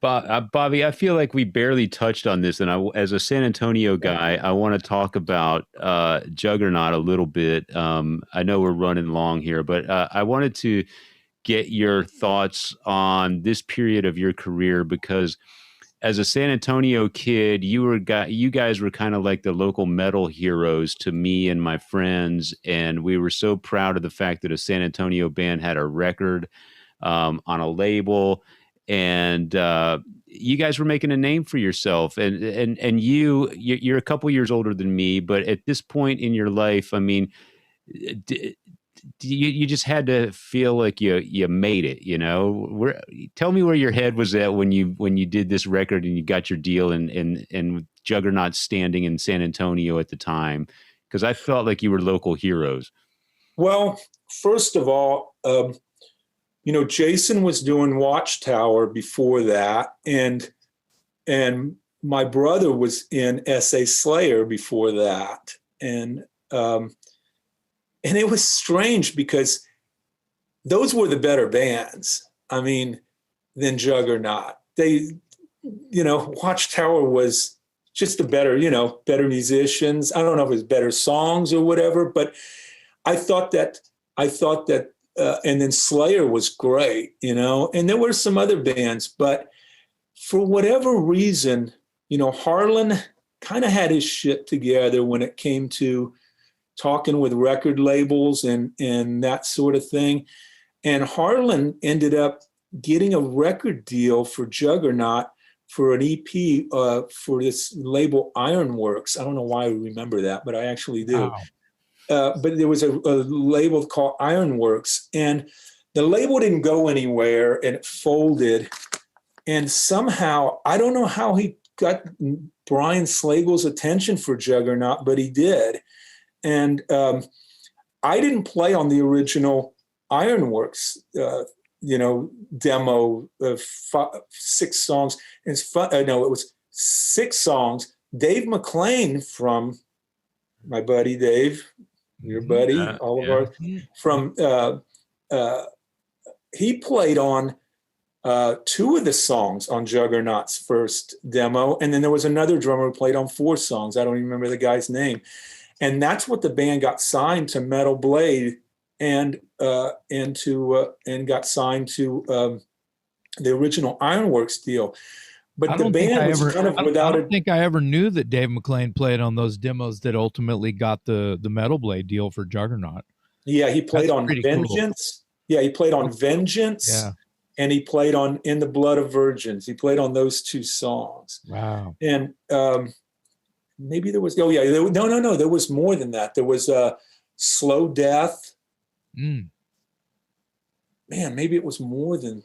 Bobby, I feel like we barely touched on this, and as a San Antonio guy, I want to talk about Juggernaut a little bit. I know we're running long here, but I wanted to get your thoughts on this period of your career, because as a San Antonio kid, you guys were kind of like the local metal heroes to me and my friends, and we were so proud of the fact that a San Antonio band had a record on a label, and you guys were making a name for yourself. And you're a couple years older than me, but at this point in your life, I mean, you just had to feel like you made it, tell me where your head was at when you did this record and you got your deal, and Juggernaut standing in San Antonio at the time, because I felt like you were local heroes. Well, first of all, Jason was doing Watchtower before that, and my brother was in S.A. Slayer before that, and it was strange because those were the better bands, I mean, than Juggernaut. They, Watchtower was just the better musicians. I don't know if it was better songs or whatever, but I thought that, and then Slayer was great, and there were some other bands, but for whatever reason, Harlan kind of had his shit together when it came to talking with record labels and that sort of thing. And Harlan ended up getting a record deal for Juggernaut for an EP for this label Ironworks. I don't know why I remember that, but I actually do. Wow. But there was a label called Ironworks, and the label didn't go anywhere, and it folded. And somehow, I don't know how he got Brian Slagle's attention for Juggernaut, but he did. And I didn't play on the original Ironworks, demo of 6 songs. It's fun. No, it was 6 songs. Dave McLean, from my buddy Dave, your buddy, all of ours, from he played on 2 of the songs on Juggernaut's first demo, and then there was another drummer who played on 4 songs. I don't even remember the guy's name. And that's what the band got signed to Metal Blade, and got signed to the original Ironworks deal. But the band was kind of without. I don't think I ever knew that Dave McLean played on those demos that ultimately got the Metal Blade deal for Juggernaut. Yeah, he played on Vengeance. Cool. Yeah, he played on Vengeance. Yeah. And he played on In the Blood of Virgins. He played on those 2 songs. Wow. And maybe there was, no, there was more than that. There was Slow Death. Man, maybe it was more than,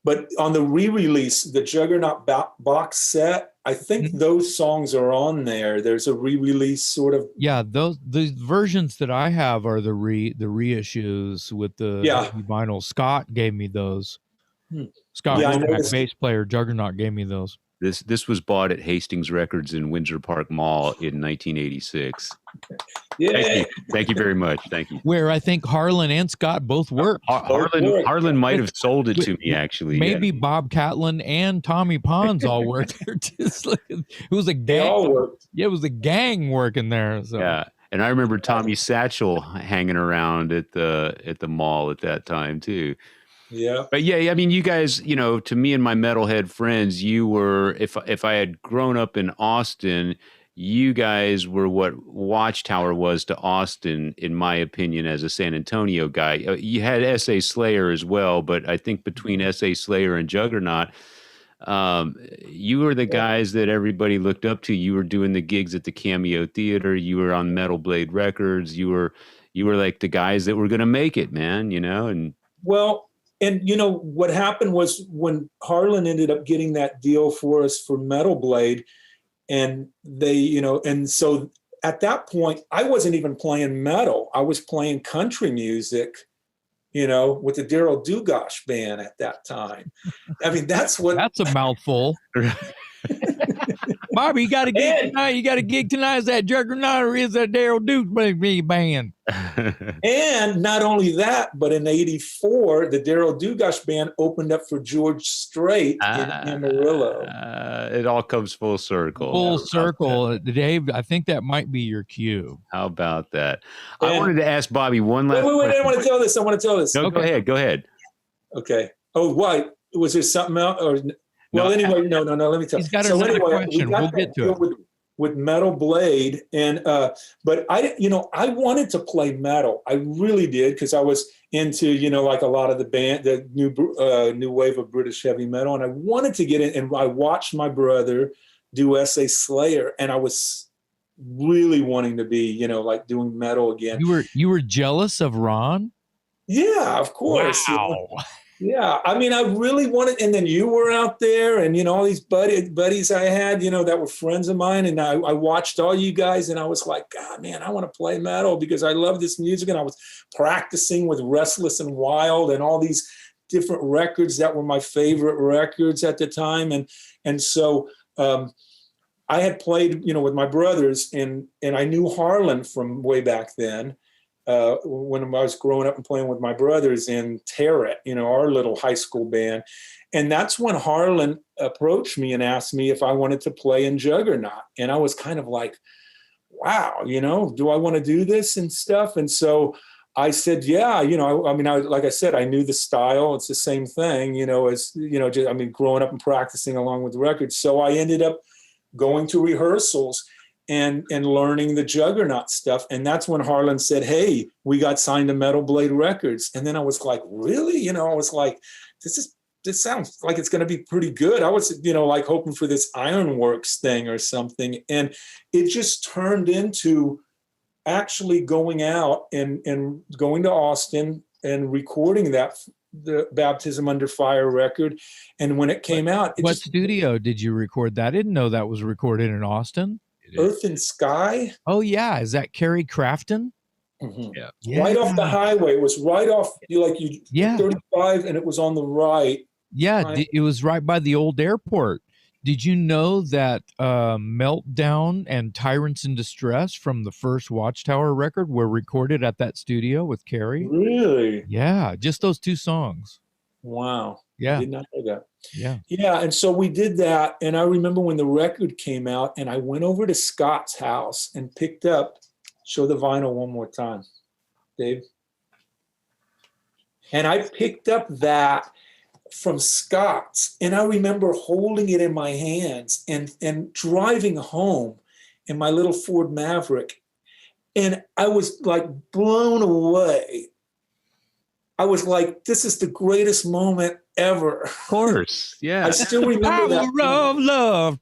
But on the re-release, the Juggernaut box set, I think those songs are on there. There's a re-release sort of. Yeah, the versions that I have are the reissues with the vinyl. Scott gave me those. Scott, bass player, Juggernaut, gave me those. This was bought at Hastings Records in Windsor Park Mall in 1986. Yeah. Thank you very much. Thank you. Where I think Harlan and Scott both worked. Harlan might have sold it to me, actually. Maybe Bob Catlin and Tommy Pons all worked there too. It was a gang. They all worked. Yeah, it was a gang working there. So. Yeah. And I remember Tommy Satchel hanging around at the mall at that time too. Yeah. But yeah, I mean, you guys, to me and my metalhead friends, you were, if I had grown up in Austin, you guys were what Watchtower was to Austin, in my opinion, as a San Antonio guy. You had S.A. Slayer as well, but I think between S.A. Slayer and Juggernaut, you were the guys that everybody looked up to. You were doing the gigs at the Cameo Theater. You were on Metal Blade Records. You were like the guys that were going to make it, man, and. Well, and what happened was when Harlan ended up getting that deal for us for Metal Blade, and they, and so at that point, I wasn't even playing metal. I was playing country music, with the Daryl Dugosh band at that time. I mean, that's a mouthful. Bobby, you got a gig And- tonight. You got a gig tonight. Is that Juggernaut or is that Daryl Duke's band? And not only that, but in '84, the Daryl Dugash band opened up for George Strait in Amarillo. It all comes full circle. Full circle. Dave, I think that might be your cue. How about that? And- I wanted to ask Bobby one last Wait, question. I want to tell this. No, Okay. Go ahead. Okay. Oh, why? Was there something else? Or, well, No, anyway, no, let me tell you. He's got another question. We'll get to it. With Metal Blade, and but I wanted to play metal. I really did, because I was into like a lot of the new wave of British heavy metal, and I wanted to get in. And I watched my brother do S.A. Slayer, and I was really wanting to be like doing metal again. You were jealous of Ron? Yeah, of course. Wow. Yeah, I mean, I really wanted, and then you were out there, and all these buddies I had, that were friends of mine, and I watched all you guys, and I was like, God, man, I want to play metal because I love this music, and I was practicing with Restless and Wild and all these different records that were my favorite records at the time, and so I had played, with my brothers, and I knew Harlan from way back then. When I was growing up and playing with my brothers in Terret, our little high school band. And that's when Harlan approached me and asked me if I wanted to play in Juggernaut. And I was kind of like, wow, do I want to do this and stuff? And so I said, yeah, like I said, I knew the style. It's the same thing, as, growing up and practicing along with the records. So I ended up going to rehearsals and learning the Juggernaut stuff. And that's when Harlan said, hey, we got signed to Metal Blade Records. And then I was like, really? I was like, this sounds like it's going to be pretty good. I was, like hoping for this Ironworks thing or something. And it just turned into actually going out and going to Austin and recording the Baptism Under Fire record. And when it came out, what studio did you record that? I didn't know that was recorded in Austin. Earth and Sky. Oh yeah, is that Kerry Crafton? Mm-hmm. Yeah. Right off the highway. It was right off 35, and it was on the right. Yeah, right. It was right by the old airport. Did you know that Meltdown and Tyrants in Distress from the first Watchtower record were recorded at that studio with Kerry? Really? Yeah, just those two songs. Wow. Yeah. I did not know that. Yeah. Yeah. And so we did that. And I remember when the record came out, and I went over to Scott's house and picked up, show the vinyl one more time, Dave. And I picked up that from Scott's, and I remember holding it in my hands and driving home in my little Ford Maverick. And I was like blown away. I was like, this is the greatest moment ever. Of course. Yeah. I still remember that. Power of love.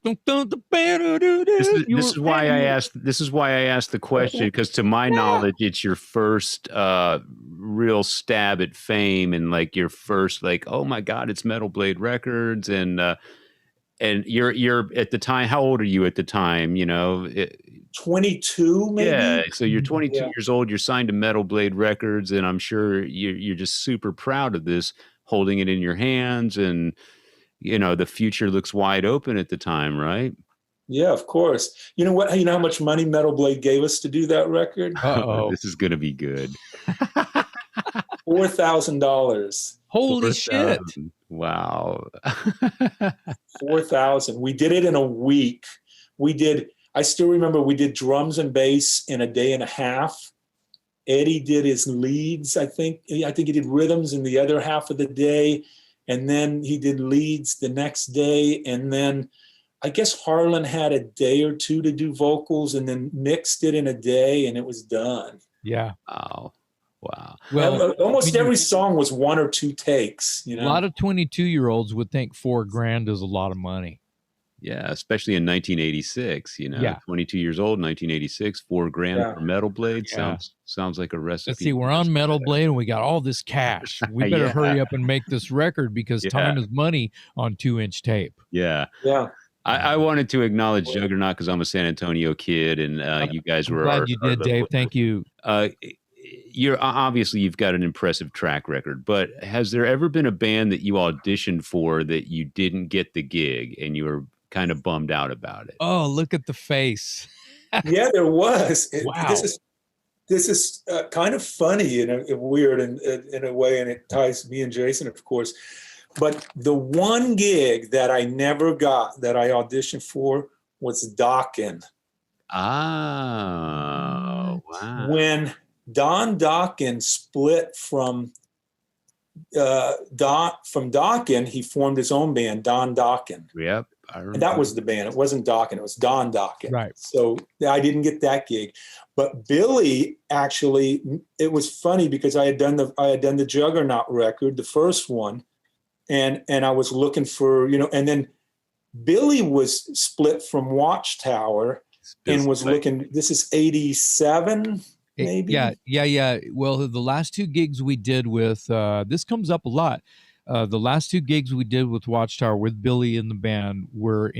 This is why I asked the question, because to my knowledge, it's your first real stab at fame, and like your first, like, oh my God, it's Metal Blade Records. And you're at the time, how old are you at the time? 22, maybe. Yeah, so you're 22 years old. You're signed to Metal Blade Records, and I'm sure you're just super proud of this, holding it in your hands, and the future looks wide open at the time, right? Yeah, of course. You know what? You know how much money Metal Blade gave us to do that record? Uh-oh. This is gonna be good. $4,000. Holy shit! Wow. 4,000. We did it in a week. I still remember we did drums and bass in a day and a half. Eddie did his leads. I think he did rhythms in the other half of the day. And then he did leads the next day. And then I guess Harlan had a day or two to do vocals, and then mixed it in a day, and it was done. Yeah. Wow. Well, almost every song was one or two takes. A lot of 22-year-olds would think $4,000 is a lot of money. Yeah, especially in 1986. 22 years old, 1986, $4,000 for Metal Blade sounds like a recipe. Let's see, we're on Metal Blade, and we got all this cash. We better hurry up and make this record, because time is money on 2-inch tape. Yeah. Yeah. I wanted to acknowledge Juggernaut because I'm a San Antonio kid, and you guys were. Glad you did, Dave. Thank you. You've got an impressive track record, but has there ever been a band that you auditioned for that you didn't get the gig, and you were kind of bummed out about it. Oh, look at the face. Yeah, there was. Wow. This is kind of funny in a weird in a way, and it ties me and Jason, of course. But the one gig that I never got that I auditioned for was Dokken. Oh, wow. When Don Dokken split from Dokken, he formed his own band, Don Dokken. Yep. And that was the band. It wasn't Dokken, it was Don Dokken. Right. So I didn't get that gig. But Billy, actually, it was funny because I had done the Juggernaut record, the first one, and I was looking for, and then Billy was split from Watchtower and was looking, this is 87, maybe? Yeah. Well, the last two gigs we did with, this comes up a lot. The last two gigs we did with Watchtower with Billy in the band were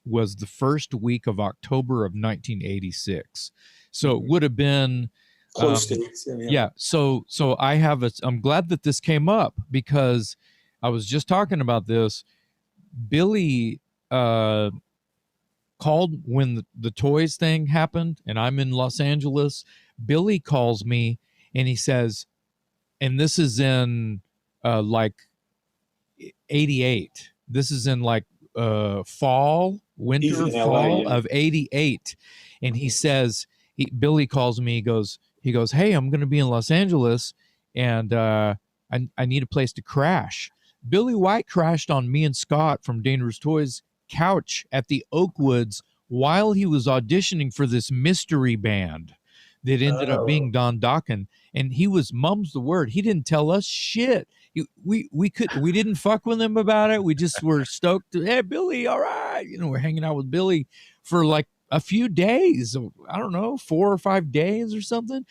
was the first week of October of 1986. So it would have been close to yeah. So I'm glad that this came up because I was just talking about this. Billy called when the toys thing happened, and I'm in Los Angeles. Billy calls me and he says, and this is in like 88. This is in like winter, fall of 88. And he says, Billy calls me, he goes, hey, I'm going to be in Los Angeles and I need a place to crash. Billy White crashed on me and Scott from Dangerous Toys couch at the Oakwoods while he was auditioning for this mystery band that ended up being Don Dokken. And he was mum's the word. He didn't tell us shit. We didn't fuck with him about it. We just were stoked. Hey, Billy, all right. We're hanging out with Billy for like a few days. I don't know, 4 or 5 days or something.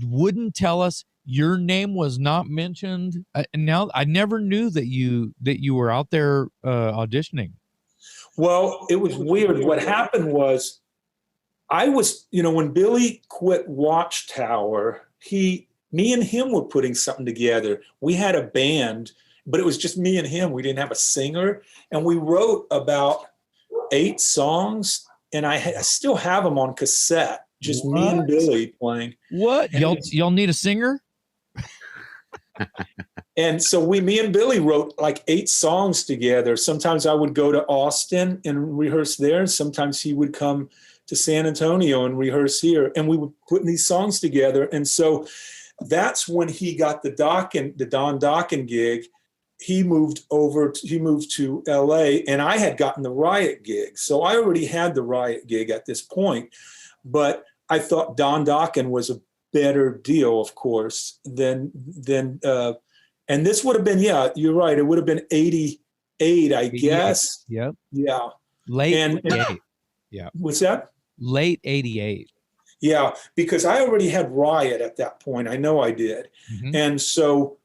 Wouldn't tell us. Your name was not mentioned. And now I never knew that you were out there auditioning. Well, it was weird. What happened was I was, when Billy quit Watchtower, me and him were putting something together. We had a band, but it was just me and him. We didn't have a singer. And we wrote about 8 songs, and I still have them on cassette, just me and Billy playing. What? Y'all need a singer? And so me and Billy wrote like 8 songs together. Sometimes I would go to Austin and rehearse there. And sometimes he would come to San Antonio and rehearse here. And we would put these songs together. And so that's when he got the Don Dokken gig. He moved to LA, and I had gotten the Riot gig. So I already had the Riot gig at this point, but I thought Don Dokken was a better deal, of course, than and this would have been, yeah, you're right. It would have been 88, I guess. Yep. Yeah. Late 88. Yeah. What's that? Late 88. Yeah, because I already had Riot at that point. I know I did. Mm-hmm. And so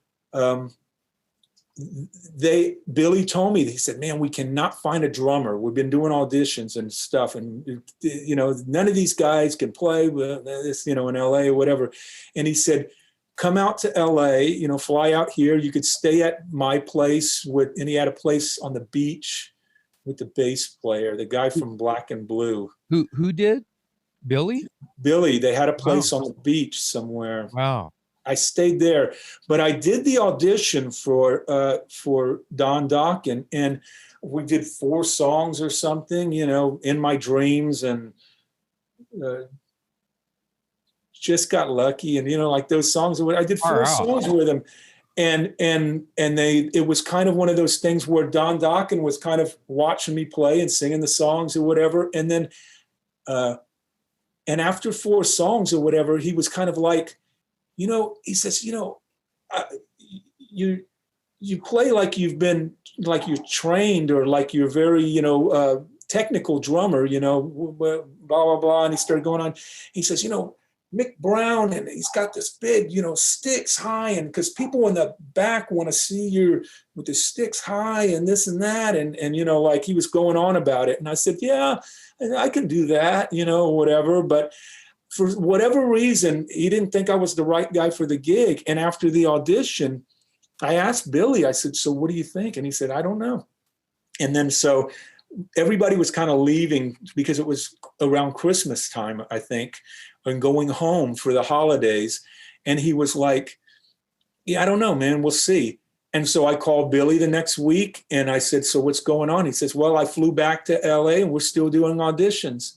Billy told me, he said, man, we cannot find a drummer. We've been doing auditions and stuff. And, none of these guys can play with this, in LA or whatever. And he said, come out to LA, fly out here. You could stay at my place and he had a place on the beach with the bass player, the guy from Black and Blue. Who did? Billy? Billy. They had a place on the beach somewhere. Wow. I stayed there, but I did the audition for Don Dokken, and we did 4 songs or something, in my dreams, and just got lucky. And, like those songs, I did 4 songs with him. And it was kind of one of those things where Don Dokken was kind of watching me play and singing the songs or whatever. And then, and after 4 songs or whatever, he was kind of like, he says, you play like you've been, like you're trained, or like you're very, technical drummer, blah, blah, blah. And he started going on. He says, Mick Brown, and he's got this big, sticks high, and because people in the back want to see you with the sticks high and this and that. And like he was going on about it. And I said, yeah, I can do that, whatever. But for whatever reason, he didn't think I was the right guy for the gig. And after the audition, I asked Billy, I said, so what do you think? And he said, I don't know. And then so everybody was kind of leaving because it was around Christmas time, I think, and going home for the holidays. And he was like, yeah, I don't know, man, we'll see. And so I called Billy the next week and I said, so what's going on? He says, well, I flew back to LA and we're still doing auditions.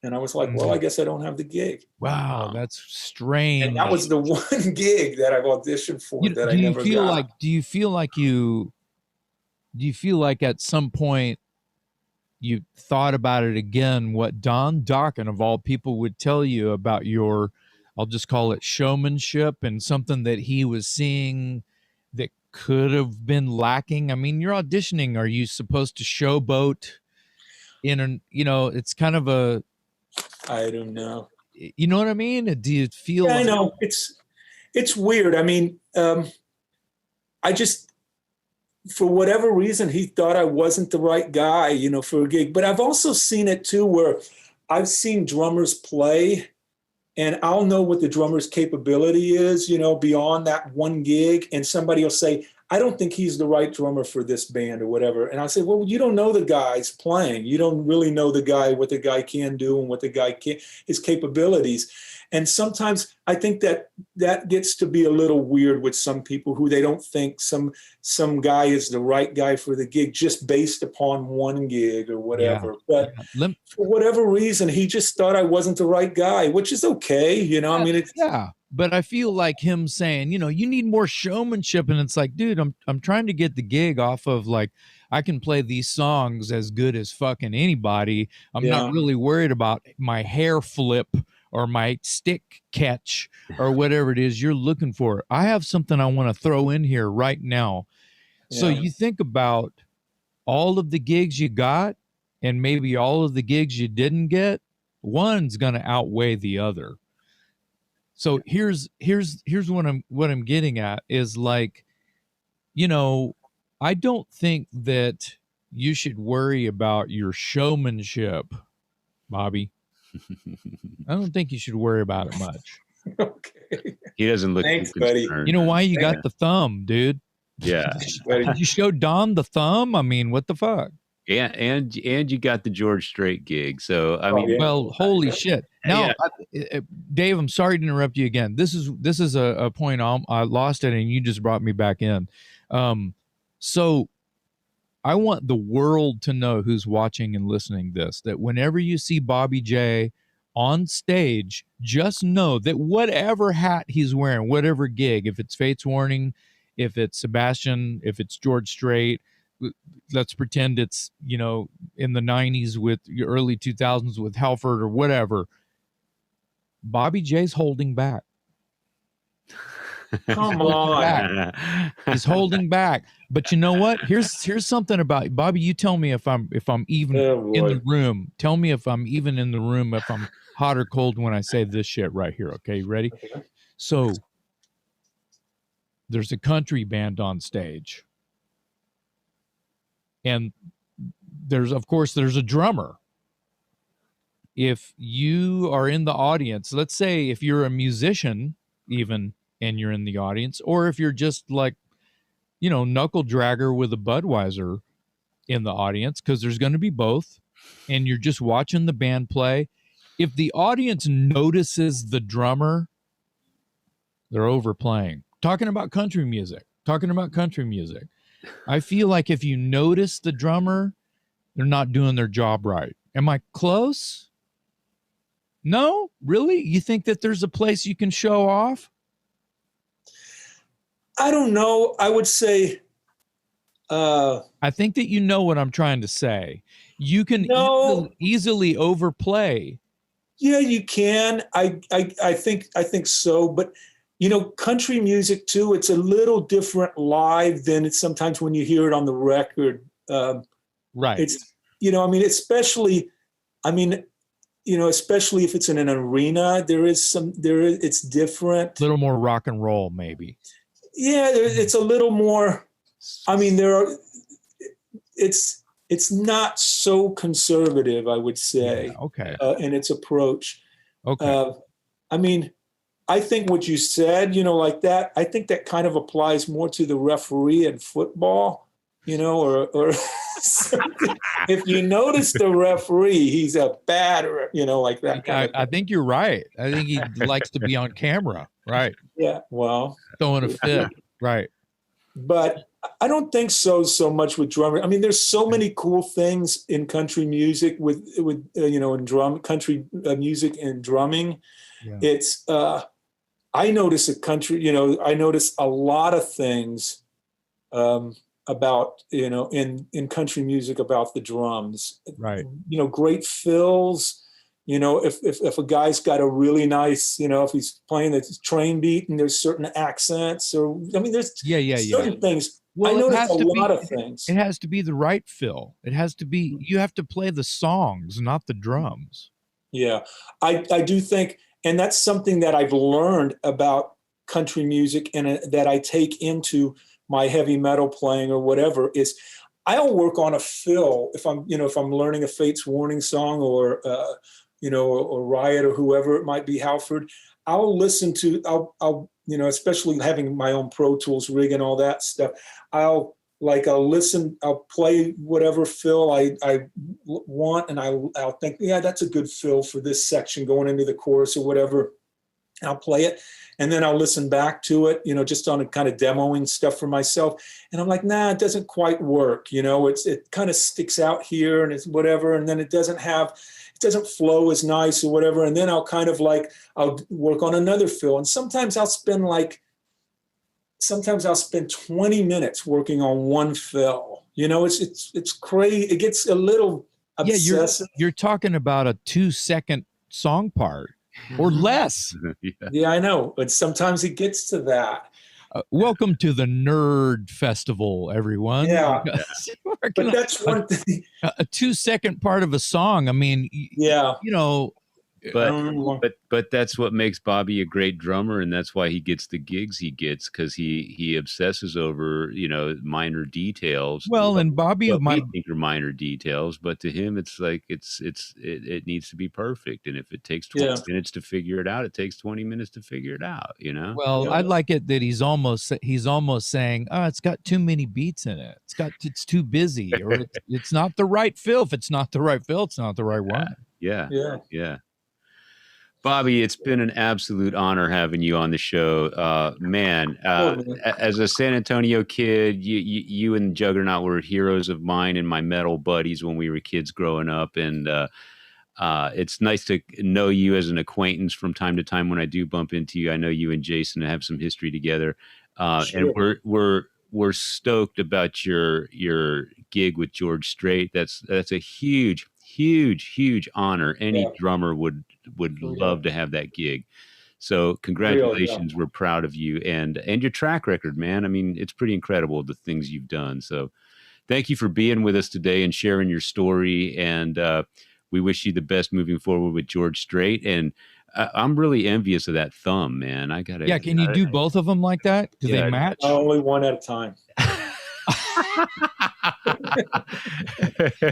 And I was like, well, I guess I don't have the gig. Wow, that's strange. And that was the one gig that I've auditioned for that I never got. Do you feel like at some point you thought about it again, what Don Dokken of all people would tell you about your, I'll just call it showmanship, and something that he was seeing that could have been lacking? I mean, you're auditioning. Are you supposed to showboat in an, it's kind of a, I don't know. You know what I mean? Do you feel I know. It's weird. I mean, I just, for whatever reason, he thought I wasn't the right guy, for a gig. But I've also seen it too, where I've seen drummers play and I'll know what the drummer's capability is, beyond that one gig. And somebody will say, I don't think he's the right drummer for this band or whatever. And I say, well, you don't know the guy's playing. You don't really know the guy, what the guy can do and what the guy can, his capabilities. And sometimes I think that gets to be a little weird with some people who they don't think some guy is the right guy for the gig just based upon one gig or whatever. Yeah. But for whatever reason, he just thought I wasn't the right guy, which is okay. I mean, but I feel like him saying, you need more showmanship. And it's like, dude, I'm trying to get the gig off of, like, I can play these songs as good as fucking anybody. I'm not really worried about my hair flip or my stick catch or whatever it is you're looking for. I have something I want to throw in here right now. Yeah. So you think about all of the gigs you got and maybe all of the gigs you didn't get, one's going to outweigh the other. So here's what I'm getting at is, like, I don't think that you should worry about your showmanship, Bobby. I don't think you should worry about it much. Okay. He doesn't look. Thanks, buddy. You know why you got the thumb, dude? Yeah. Did you show Don the thumb? I mean, what the fuck? Yeah, and you got the George Strait gig. So I mean, well, holy shit! Now, Dave, I'm sorry to interrupt you again. This is a point I lost it, and you just brought me back in. So I want the world to know, who's watching and listening this, that whenever you see Bobby J on stage, just know that whatever hat he's wearing, whatever gig, if it's Fates Warning, if it's Sebastian, if it's George Strait, let's pretend it's, in the 90s with your early 2000s with Halford or whatever, Bobby J's holding back. Come on. He's holding back. But you know what? Here's something about Bobby. You tell me if I'm even in the room. Tell me if I'm even in the room, if I'm hot or cold when I say this shit right here. Okay, you ready? Okay. So there's a country band on stage. And there's a drummer. If you are in the audience, let's say if you're a musician even and you're in the audience, or if you're just like, knuckle dragger with a Budweiser in the audience, because there's going to be both, and you're just watching the band play, if the audience notices the drummer, they're overplaying. Talking about country music. I feel like if you notice the drummer, they're not doing their job right. Am I close? No? Really? You think that there's a place you can show off? I don't know. I would say... I think that you know what I'm trying to say. You can easily overplay. Yeah, you can. I think so. But... country music too, it's a little different live than it's sometimes when you hear it on the record. Right. It's, especially if it's in an arena, it's different. A little more rock and roll, maybe. Yeah, it's a little more, it's not so conservative, I would say. Yeah, okay. In its approach. Okay. I think what you said, like that, I think that kind of applies more to the referee in football. you know, or if you notice the referee, he's a bad, you know, like that kind of thing. I think you're right. I think he likes to be on camera, right? Yeah, well, throwing a fit, right? But I don't think so much with drumming. I mean, there's so many cool things in country music with you know, in country music and drumming. Yeah. It's I notice I notice a lot of things about, you know, in country music about the drums. Right. You know, great fills. You know, if a guy's got a really nice, you know, if he's playing the train beat and there's certain accents, or I mean, there's certain things. Well, I notice a lot of things. It has to be the right fill. It has to be. You have to play the songs, not the drums. Yeah, I do think, and that's something that I've learned about country music, and that I take into my heavy metal playing or whatever, is I'll work on a fill if I'm learning a Fates Warning song, or you know, or Riot, or whoever it might be, Halford. I'll listen to, I'll you know, especially having my own Pro Tools rig and all that stuff. I'll listen, I'll play whatever fill I want, and I'll think, yeah, that's a good fill for this section going into the chorus or whatever. I'll play it, and then I'll listen back to it, you know, just on a kind of demoing stuff for myself. And I'm like, nah, it doesn't quite work. You know, it kind of sticks out here and it's whatever. And then it doesn't flow as nice or whatever. And then I'll work on another fill. And sometimes I'll spend 20 minutes working on one fill. You know, it's crazy. It gets a little obsessive. You're talking about a 2-second song part. Or less. Yeah, I know. But sometimes it gets to that. Welcome to the Nerd Festival, everyone. Yeah. But that's one thing. A 2-second part of a song. I mean, yeah. You know. But that's what makes Bobby a great drummer, and that's why he gets the gigs he gets, because he obsesses over, you know, minor details. Well, and Bobby might think are minor details, but to him it's like it needs to be perfect, and if it takes 20 minutes to figure it out, it takes 20 minutes to figure it out, you know. Well, I like it that he's almost saying, oh, it's got too many beats in it. It's too busy, or it's not the right fill. If it's not the right fill, it's not the right one. Yeah. Bobby, it's been an absolute honor having you on the show. Man, as a San Antonio kid, you and Juggernaut were heroes of mine and my metal buddies when we were kids growing up. And it's nice to know you as an acquaintance from time to time when I do bump into you. I know you and Jason have some history together. Sure. And we're stoked about your gig with George Strait. That's a huge honor. Any drummer would love to have that gig. So congratulations. We're proud of you and your track record, man. I mean, it's pretty incredible, the things you've done. So thank you for being with us today and sharing your story. And we wish you the best moving forward with George Strait. And I'm really envious of that thumb, man. I gotta. Yeah, can you do both of them like that? Do they match? Only one at a time.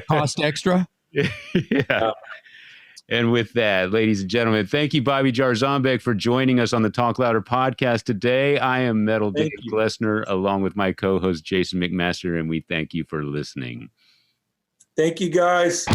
Cost extra? Yeah. And with that, ladies and gentlemen, thank you, Bobby Jarzombek, for joining us on the Talk Louder podcast today. I am Metal Dave Glessner, along with my co-host Jason McMaster, and we thank you for listening. Thank you, guys.